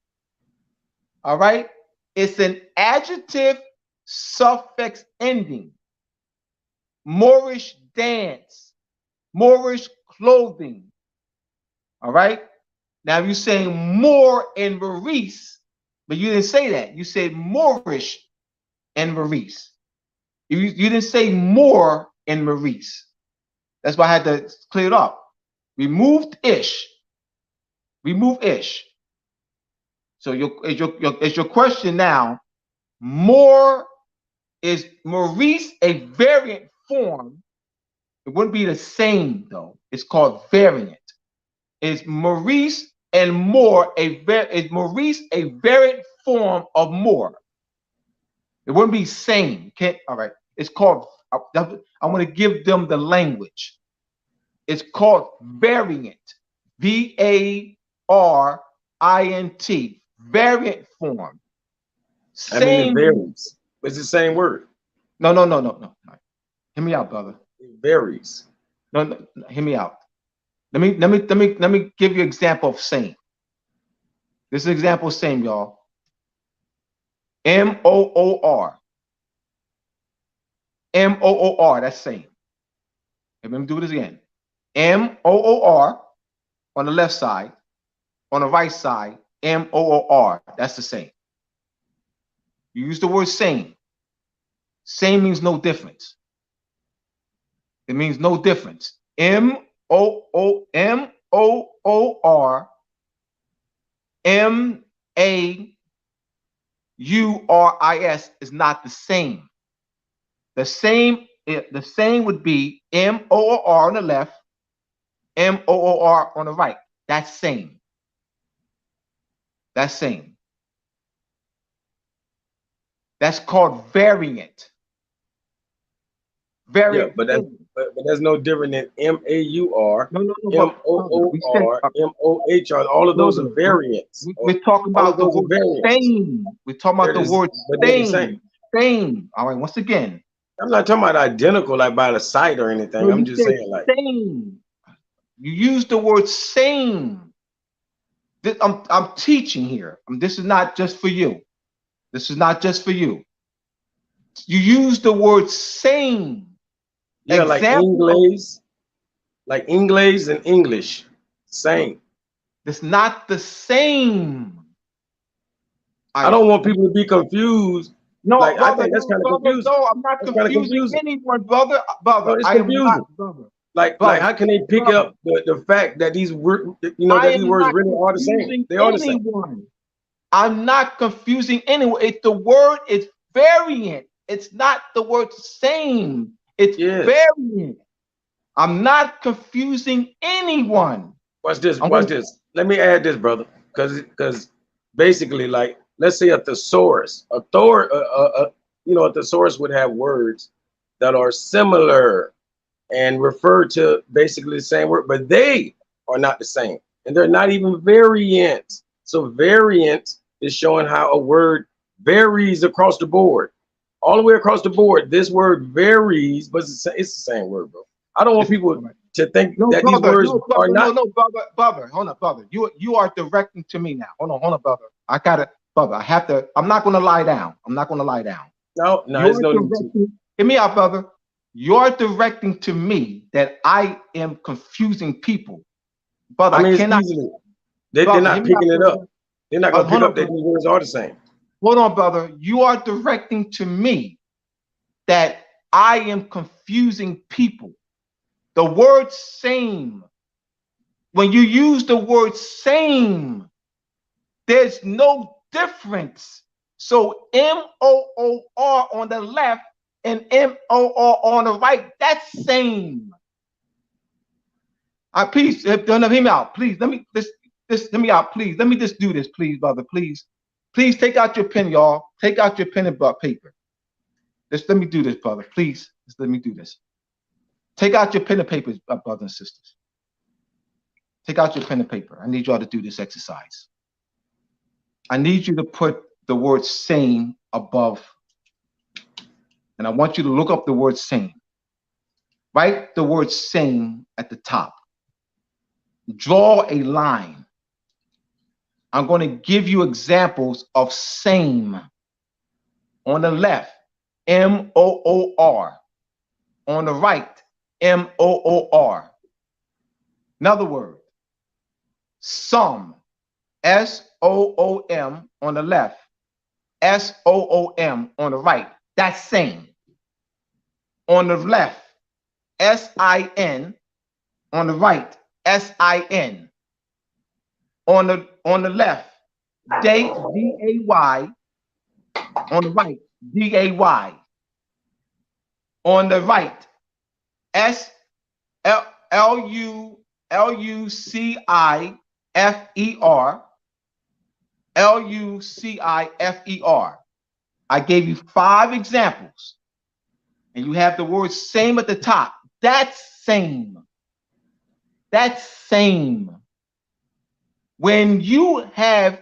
All right? It's an adjective suffix ending. Moorish dance, Moorish clothing. All right? Now you're saying Moor and Maurice, but you didn't say that. You said Moorish and Maurice. You didn't say Moor and Maurice. That's why I had to clear it up. Removed ish. Remove ish. So it's your question now. Moor is Maurice a variant form? It wouldn't be the same though. It's called variant. Is Maurice and Moor is Maurice a variant form of Moor? It wouldn't be same. Can't all right. It's called. I want to give them the language. It's called variant. VARIANT. Variant form. I mean, it Same. varies. It's the same word. No. Hear me out, brother. It varies. No, hear me out. Let me give you an example of same. This is an example of same, y'all. MOOR. MOOR, that's same. Let me do this again. MOOR on the left side, on the right side, MOOR, that's the same. You use the word same. Same means no difference. It means no difference. MOOR, MAURIS is not the same. The same would be MOOR on the left, MOOR on the right. That's same. That's same. That's called variant. Yeah, Variant. but that's no different than MAUR, No. MOOR, MOHR. All of those are variants. We're talking All of about the those are word variants. same. We're talking about the word But they're the same. same. Same. All right. Once again. I'm not talking about identical, like by the site or anything. No, I'm you just said saying, like, same. You use the word same. I'm teaching here. This is not just for you. This is not just for you. You use the word same. Yeah, Example. like English and English, same. It's not the same. I don't want people to be confused. No, Like, I brother, think that's no, kind of brother, confusing. no, I'm not That's kind of confusing confusing. anyone, brother. No, Brother, it's I am not, confusing. brother. Like, Brother, how can they pick brother, up the fact that these words, I that these am words not really are the same? confusing They are the same. anyone. I'm not confusing anyone. It's the word is variant. It's not the word same. It's Yes. variant. I'm not confusing anyone. Watch this. I'm Watch gonna this. Let me add this, brother, because basically, like, let's say a thesaurus, a thesaurus would have words that are similar and refer to basically the same word, but they are not the same, and they're not even variants. So variant is showing how a word varies across the board, all the way across the board. This word varies, but it's the same word, bro. I don't want people to think no, that these brother, words no, are brother, no, not. no, brother. Hold on, brother. You are directing to me now. Hold on, brother. I gotta, brother. I have to. I'm not gonna lie down. I'm not gonna lie down. No, there's You're no need to. directing. Hear me out, brother. You're directing to me that I am confusing people, brother. I I mean, it's cannot, easily. They're brother. Hear not me out, picking it up. brother. They're not gonna pick Hold on, up that brother. these words are the same. Hold on, brother. You are directing to me that I am confusing people. The word same. When you use the word same, there's no difference. So MOOR on the left and MOR on the right, that's same. Please, don't hear me out. Please, let me let me out. Please, let me just do this, please, brother. Please, please take out your pen, y'all. Take out your pen and paper. Just let me do this, brother. Please, just let me do this. Take out your pen and paper, brothers and sisters. Take out your pen and paper. I need y'all to do this exercise. I need you to put the word same above, and I want you to look up the word same. Write the word same at the top. Draw a line. I'm going to give you examples of same. On the left, MOOR. On the right, MOOR. Another word, some, SOOM on the left, SOOM on the right. That's same. On the left, SIN. On the right, SIN. On the left, DAY. On the right, DAY. On the right, SLUCIFER. LUCIFER. I gave you 5 examples, and you have the word same at the top. That's same. That's same. When you have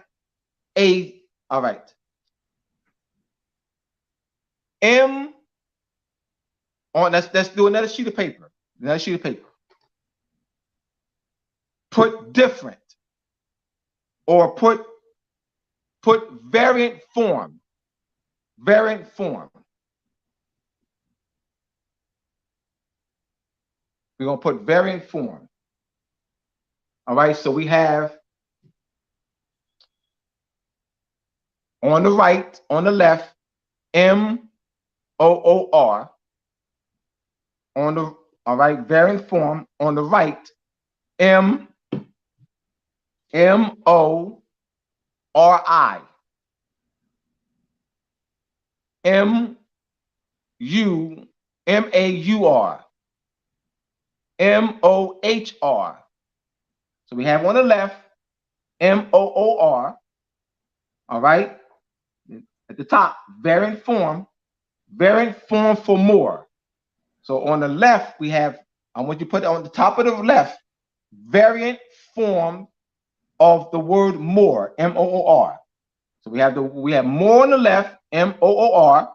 all right, let's do another sheet of paper. Another sheet of paper. Put different, or put variant form. Variant form. We're going to put variant form. All right, so we have on the right, on the left, MOOR. On the, all right, variant form. On the right, MORI. MAUR. MOHR. So we have on the left, MOOR. All right. At the top, variant form for more. So on the left, we have, I want you to put on the top of the left, variant form of the word more, MOOR. So we have more on the left, MOOR,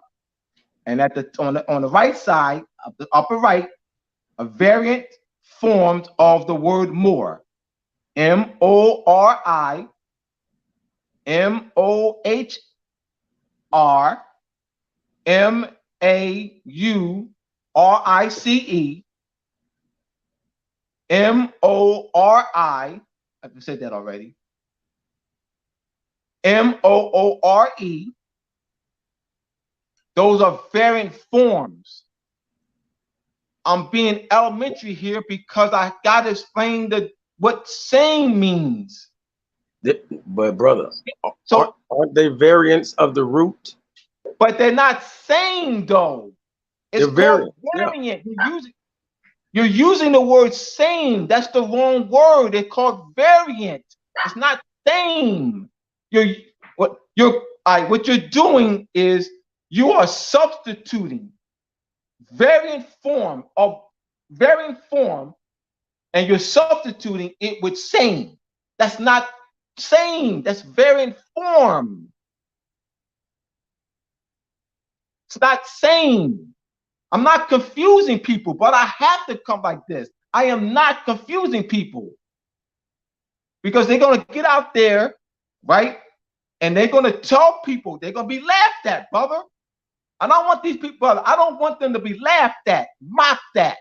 and at on the right side, of the upper right, a variant formed of the word more, MORI, MOHRMAURICE MORI. I've said that already. MOORE. Those are variant forms. I'm being elementary here because I gotta explain what same means. But brother, So aren't they variants of the root? but they're not same though. It's called variant. Yeah. You're using the word same. That's the wrong word. It's called variant. It's not same. What you're doing is you are substituting variant form, and you're substituting it with same. That's not same. That's variant form. It's not same. I'm not confusing people, but I have to come like this. I am not confusing people because they're going to get out there, right? And they're going to tell people, they're going to be laughed at, brother. I don't want these people, brother. I don't want them to be laughed at, mocked at.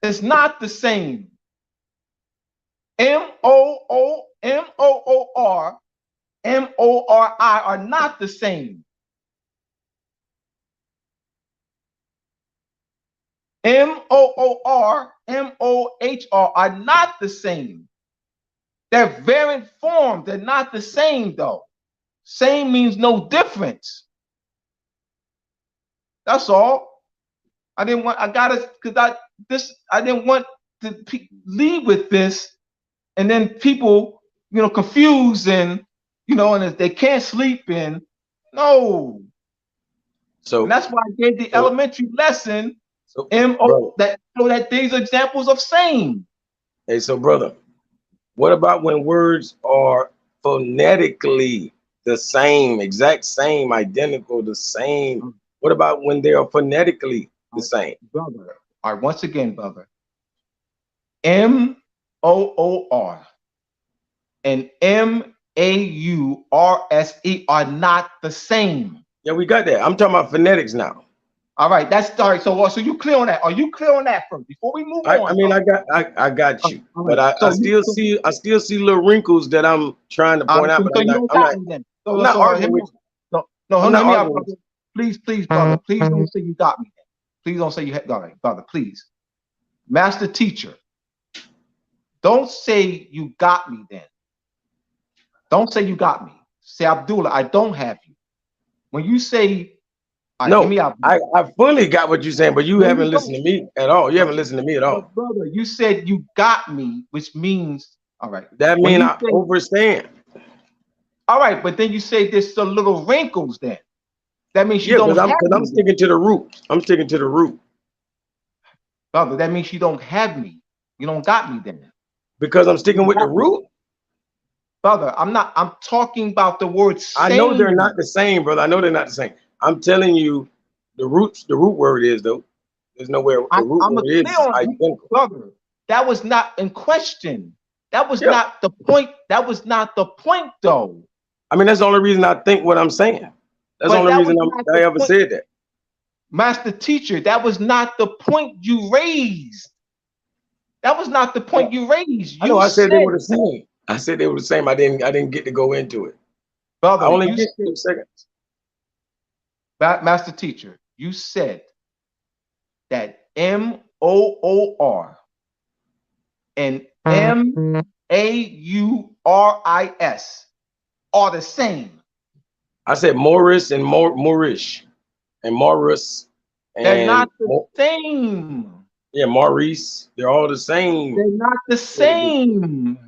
It's not the same. MOOR, MORI are not the same. MOOR, MOHR are not the same. They're variant form. They're not the same though. Same means no difference. That's all. I didn't want to lead with this, and then people, confused and and they can't sleep in. No. So and that's why I gave the elementary lesson. So that these are examples of same. Hey, so brother, what about when words are phonetically the same, exact same, identical, the same? What about when they are phonetically the same? Brother, all right, once again, brother. MOOR and MAURSE are not the same. Yeah, we got that. I'm talking about phonetics now. All right, that's sorry. So you clear on that? Are you clear on that first before we move on? I mean, I got you, but I still see little wrinkles that I'm trying to point out. But I'm not arguing with you. No, hear me out, brother. Please, brother. Please don't say you got me. Please don't say you had, brother. Please, master teacher. Don't say you got me then. Don't say you got me. Say, Abdullah, I don't have you. When you say, no, I fully got what you're saying, but you haven't listened to me at all. You haven't listened to me at all. But brother, you said you got me, which means, all right. That means I understand. All right, but then you say there's some little wrinkles then. That means you don't have me. I'm sticking to the root. I'm sticking to the root. Brother, that means you don't have me. You don't got me then. Because I'm sticking with the root. Brother, I'm talking about the word same. I know they're not the same, brother. I know they're not the same. I'm telling you, the root word is though. There's nowhere the root word is identical. Brother, that was not in question. That was not the point. That was not the point though. I mean, that's the only reason I think what I'm saying. That's the only reason I ever said that. Master teacher, that was not the point you raised. That was not the point you raised. I know. I said they were the same. I said they were the same. I didn't get to go into it. Brother, I only get 2 seconds. Master teacher, you said that MOOR and MAURIS are the same. I said Morris and Moorish and Morris. They're not the same. Yeah, Maurice. They're all the same. They're not the same.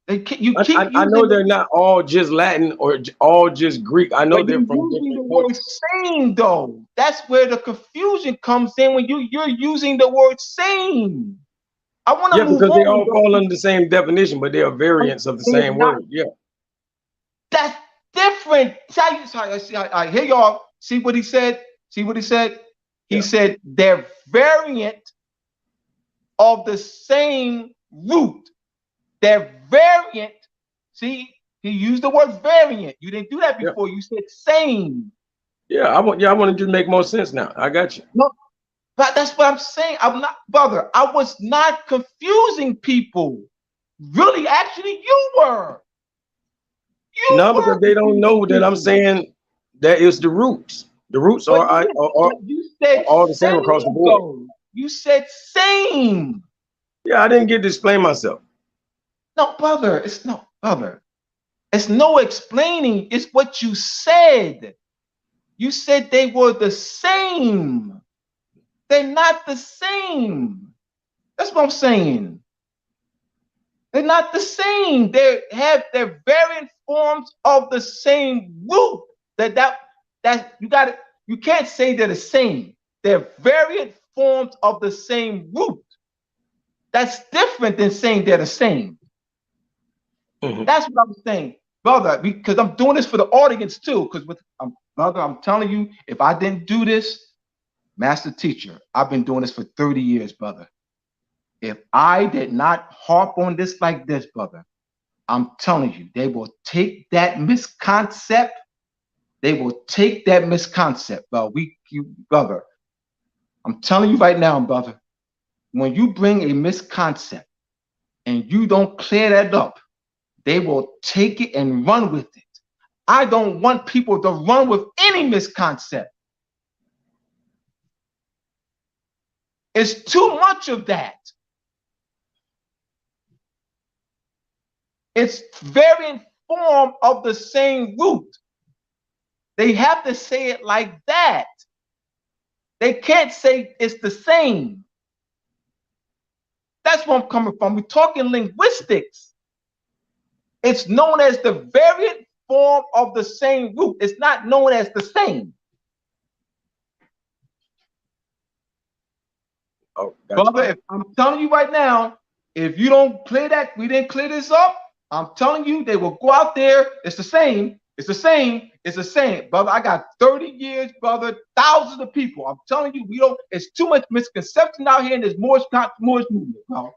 I know they're not all just Latin or all just Greek. I know they're from different cultures. Same though. That's where the confusion comes in when you're using the word same. I want to move because on, they all fall under the same definition, but they are variants of the same word. Yeah. That's different. I hear y'all. See what he said? See what he said? He said they're variant of the same root. They're variant. See, he used the word variant. You didn't do that before. You said same. Yeah, I want to just make more sense now. I got you. No, but that's what I'm saying. I'm not, brother. I was not confusing people. Really, actually, you were. You No, because were they don't know confusing that I'm people. saying that is the roots. The roots But are you said all the same same across the board. though. You said same. Yeah, I didn't get to explain myself. No, brother. It's no, brother. It's no explaining. It's what you said. You said they were the same. They're not the same. That's what I'm saying. They're not the same. They have their variant forms of the same root. That you got it. You can't say they're the same. They're variant forms of the same root. That's different than saying they're the same. That's what I'm saying, brother. Because I'm doing this for the audience too. Because brother, I'm telling you, if I didn't do this, master teacher, I've been doing this for 30 years, brother. If I did not harp on this like this, brother, I'm telling you, they will take that misconcept. They will take that misconcept, bro. Brother, I'm telling you right now, brother, when you bring a misconcept and you don't clear that up, they will take it and run with it. I don't want people to run with any misconcept. It's too much of that. It's variant form of the same root. They have to say it like that. They can't say it's the same. That's where I'm coming from. We're talking linguistics. It's known as the variant form of the same root. It's not known as the same. Oh, gotcha. Brother, I'm telling you right now, if you don't clear that, we didn't clear this up, I'm telling you, they will go out there. It's the same. It's the same. It's the same. Brother, I got 30 years, brother, thousands of people. I'm telling you, it's too much misconception out here, and there's more movement, bro.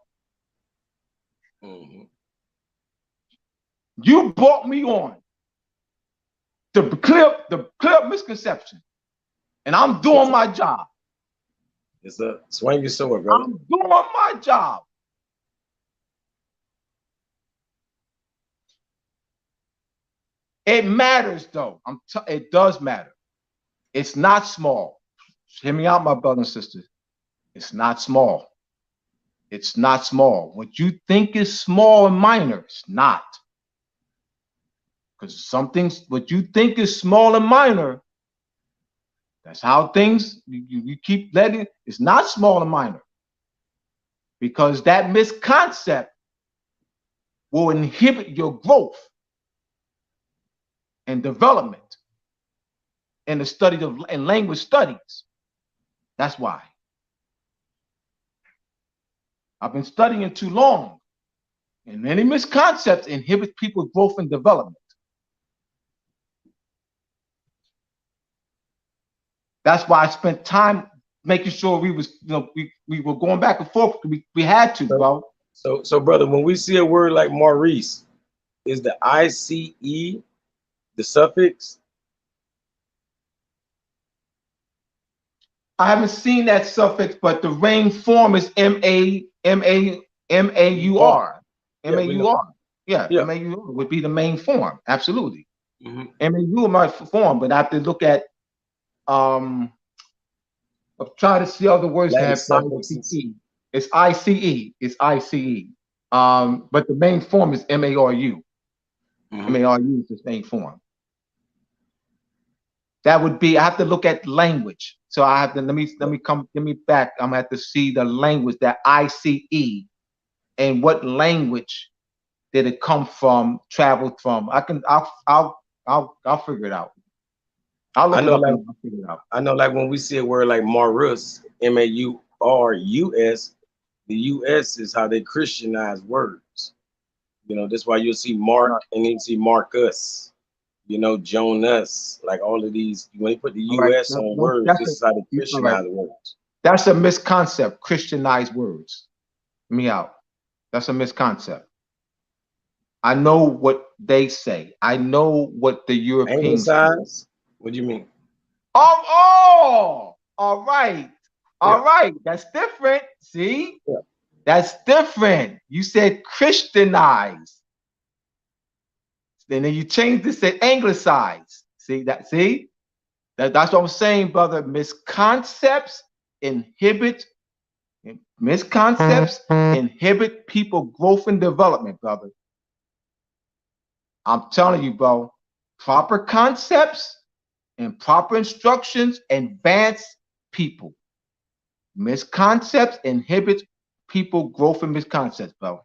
You brought me on to clear up misconception, and I'm doing my job. It's a swing your sword, brother. I'm doing my job. It matters, though. It does matter. It's not small. Hear me out, my brothers and sisters. It's not small. It's not small. What you think is small and minor, it's not. Because some things, what you think is small and minor, that's how things, you keep letting, it's not small and minor. Because that misconcept will inhibit your growth and development in the study of in language studies. That's why. I've been studying too long, and many misconcepts inhibit people's growth and development. That's why I spent time making sure we were going back and forth. We had to, bro. So brother, when we see a word like Maurice, is the ICE the suffix? I haven't seen that suffix, but the main form is M-A-U-R. M-A-U-R. Yeah, M-A-U-R would be the main form. Absolutely. M-A-U my form, but I have to look at I'm trying to see other words that have I-C-E. It's I-C-E. It's I-C-E. But the main form is M-A-R-U. M-A-R-U is the main form. That would be, I have to look at language. So I have to, let me back. I'm gonna have to see the language, that I-C-E, and what language did it come from, traveled from. I'll figure it out. I know like when we see a word like Maurus, M-A-U-R-U-S, the U-S is how they Christianize words. You know, that's why you'll see Mark and then you see Marcus. You know, Jonas, like all of these, when you put the U.S. on words, this is how they Christianize words. That's a misconcept, Christianized words. Hear me out. That's a misconcept. I know what they say. I know what the Europeans say. Anglicized? What do you mean? Oh, all right. Yeah. All right. That's different. See? Yeah. That's different. You said Christianized. And then you changed it, said anglicized. See that? See? That's what I'm saying, brother. Misconcepts inhibit people growth and development, brother. I'm telling you, bro. Proper concepts and proper instructions advance people. Misconcepts inhibit people growth and misconcepts, bro.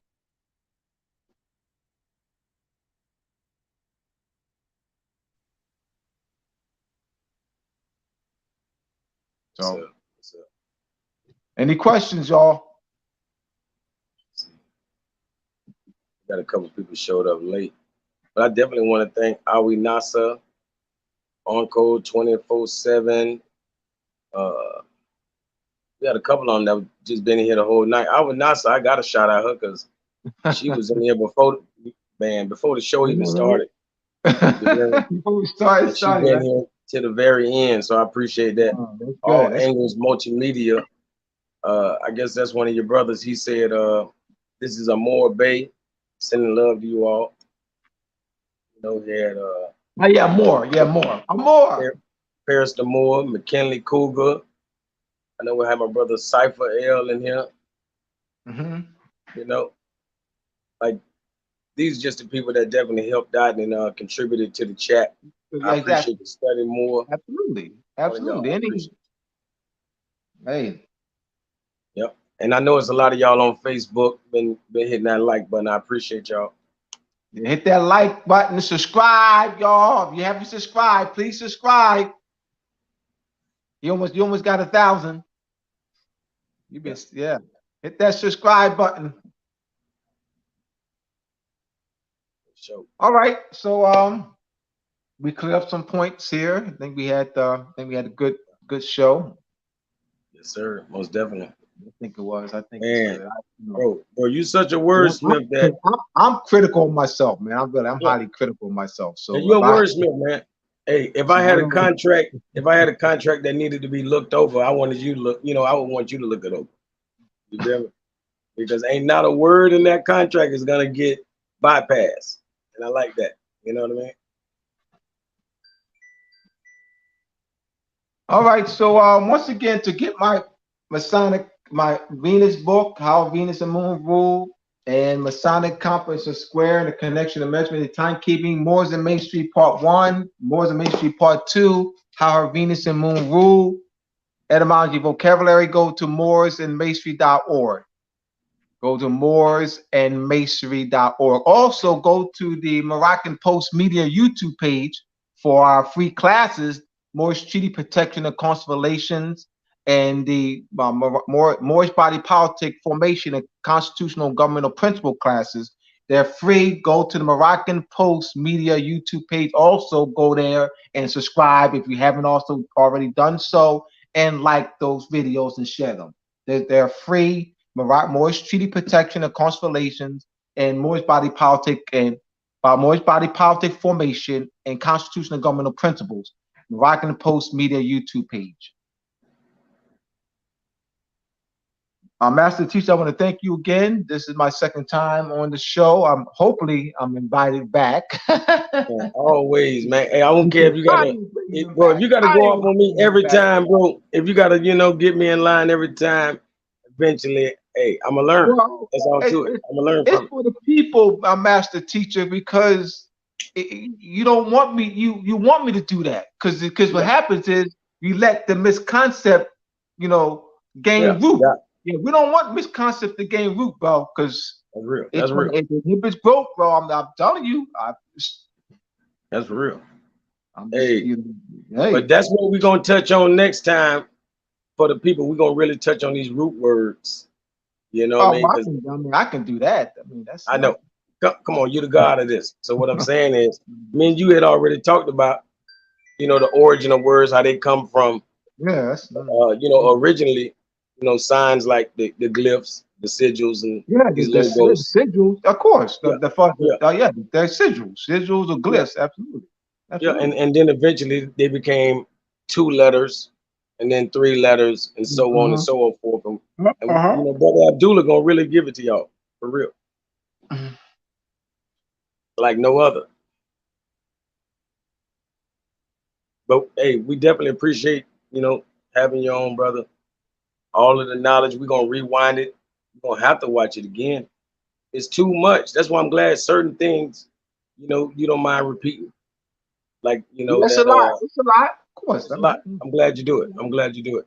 So, any questions, y'all? Got a couple people showed up late, but I definitely want to thank Awi Nasa, on code 24/7. We had a couple on that just been here the whole night. Awi Nasa, I got to shout out her because she was in here before the show even started. Before we started, she's been here to the very end, so I appreciate that. All Angles Multimedia. I guess that's one of your brothers. He said, "This is Amor Bay, sending love to you all." You know, he had more. Paris the Moore, McKinley Cougar. I know we have my brother Cypher L in here. You know, like these are just the people that definitely helped out and contributed to the chat. I appreciate the study more. Absolutely. Hey. Yep. And I know it's a lot of y'all on Facebook been hitting that like button. I appreciate y'all. Hit that like button, subscribe, y'all. If you haven't subscribed, please subscribe. You almost got 1,000. You been hit that subscribe button. Sure. All right, so we cleared up some points here. I think we had a good show. Yes, sir. Most definitely. I think it was. Bro, you such a wordsmith that I'm critical of myself, man. I'm highly critical of myself. So you're a wordsmith, man. Hey, if I had a contract that needed to be looked over, I wanted you to look. I would want you to look it over. You feel me? Because ain't not a word in that contract is gonna get bypassed, and I like that. You know what I mean? All right. So once again, to get my Venus book, How Venus and Moon Rule, and Masonic Compass and Square, and the Connection of Measurement and Timekeeping, Moors and Main Street Part 1, Moors and Main Street Part 2, How Her Venus and Moon Rule, Etymology Vocabulary, go to moorsandmasonry.org. Go to moorsandmasonry.org. Also, go to the Moroccan Post Media YouTube page for our free classes, Moorish Treaty Protection and Constellations, and the Moorish Body Politic Formation and Constitutional Governmental Principle classes. They're free. Go to the Moroccan Post Media YouTube page. Also, go there and subscribe if you haven't also already done so, and like those videos and share them. They're free. Moorish Treaty Protection and Constellations, and Moorish Body Politic Formation and Constitutional Governmental Principles. Moroccan Post Media YouTube page. Master Teacher, I want to thank you again. This is my second time on the show. Hopefully I'm invited back. Always, man. Hey, I don't care if you gotta, bro. If you gotta go off on me every time, bro. If you gotta, get me in line every time. Eventually, hey, I'm gonna learn. That's all to it. I'm gonna learn from it. It's for the people, Master Teacher, because you don't want me. You want me to do that because what happens is you let the misconcept, gain root. Yeah, we don't want misconcept to gain root, bro, because that's real. That's real. If it's broke, bro, I'm telling you. That's real. But that's what we're gonna touch on next time. For the people, we're gonna really touch on these root words. You know what I mean? I can do that. I know. Come on, you're the god of this. So what I'm saying is, me and you had already talked about, the origin of words, how they come from. Yes. Originally, signs like the glyphs, the sigils and Yeah, these the logos. sigils, of course. Yeah, They're sigils. Sigils or yeah, glyphs, absolutely. yeah. Absolutely. And then eventually they became 2 letters, and then 3 letters, and so on and Uh-huh. so forth. And Uh-huh. you know, Brother Abdullah gonna really give it to y'all for real, like no other. But hey, we definitely appreciate, you know, having your own, brother. All of the knowledge, we're gonna rewind it. We're gonna have to watch it again. It's too much. That's why I'm glad certain things, you know, you don't mind repeating. Like, you know, Yeah, it's a that lot. It's a lot. Of course. it's I a lot. mean, I'm glad you do it. I'm glad you do it.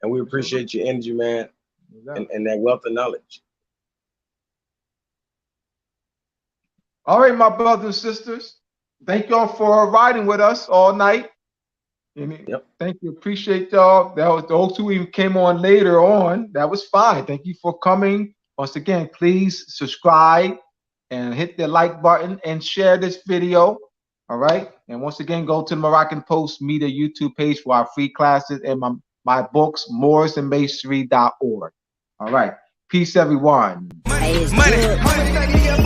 And we appreciate your energy, man, yeah. and that wealth of knowledge. All right, my brothers and sisters. Thank y'all for riding with us all night. Yep. Thank you. Appreciate y'all. That was those who even came on later on. That was fine. Thank you for coming. Once again, please subscribe and hit the like button and share this video. All right. And once again, go to the Moroccan Post Media YouTube page for our free classes and my books, mooresandmasonry.org. All right. Peace, everyone. Money.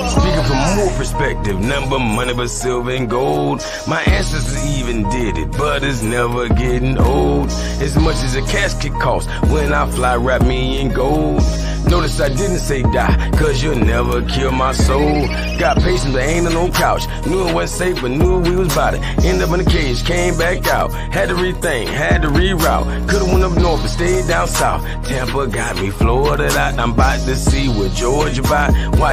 Speaking from more perspective, none but money but silver and gold. My ancestors even did it, but it's never getting old. As much as a casket costs when I fly, wrap me in gold. Notice I didn't say die, cause you'll never kill my soul. Got patience but ain't on no couch. Knew it wasn't safe but knew we was about it. End up in a cage, came back out. Had to rethink, had to reroute. Could've went up north but stayed down south. Tampa got me, Florida out. I'm about to see what Georgia about. Watch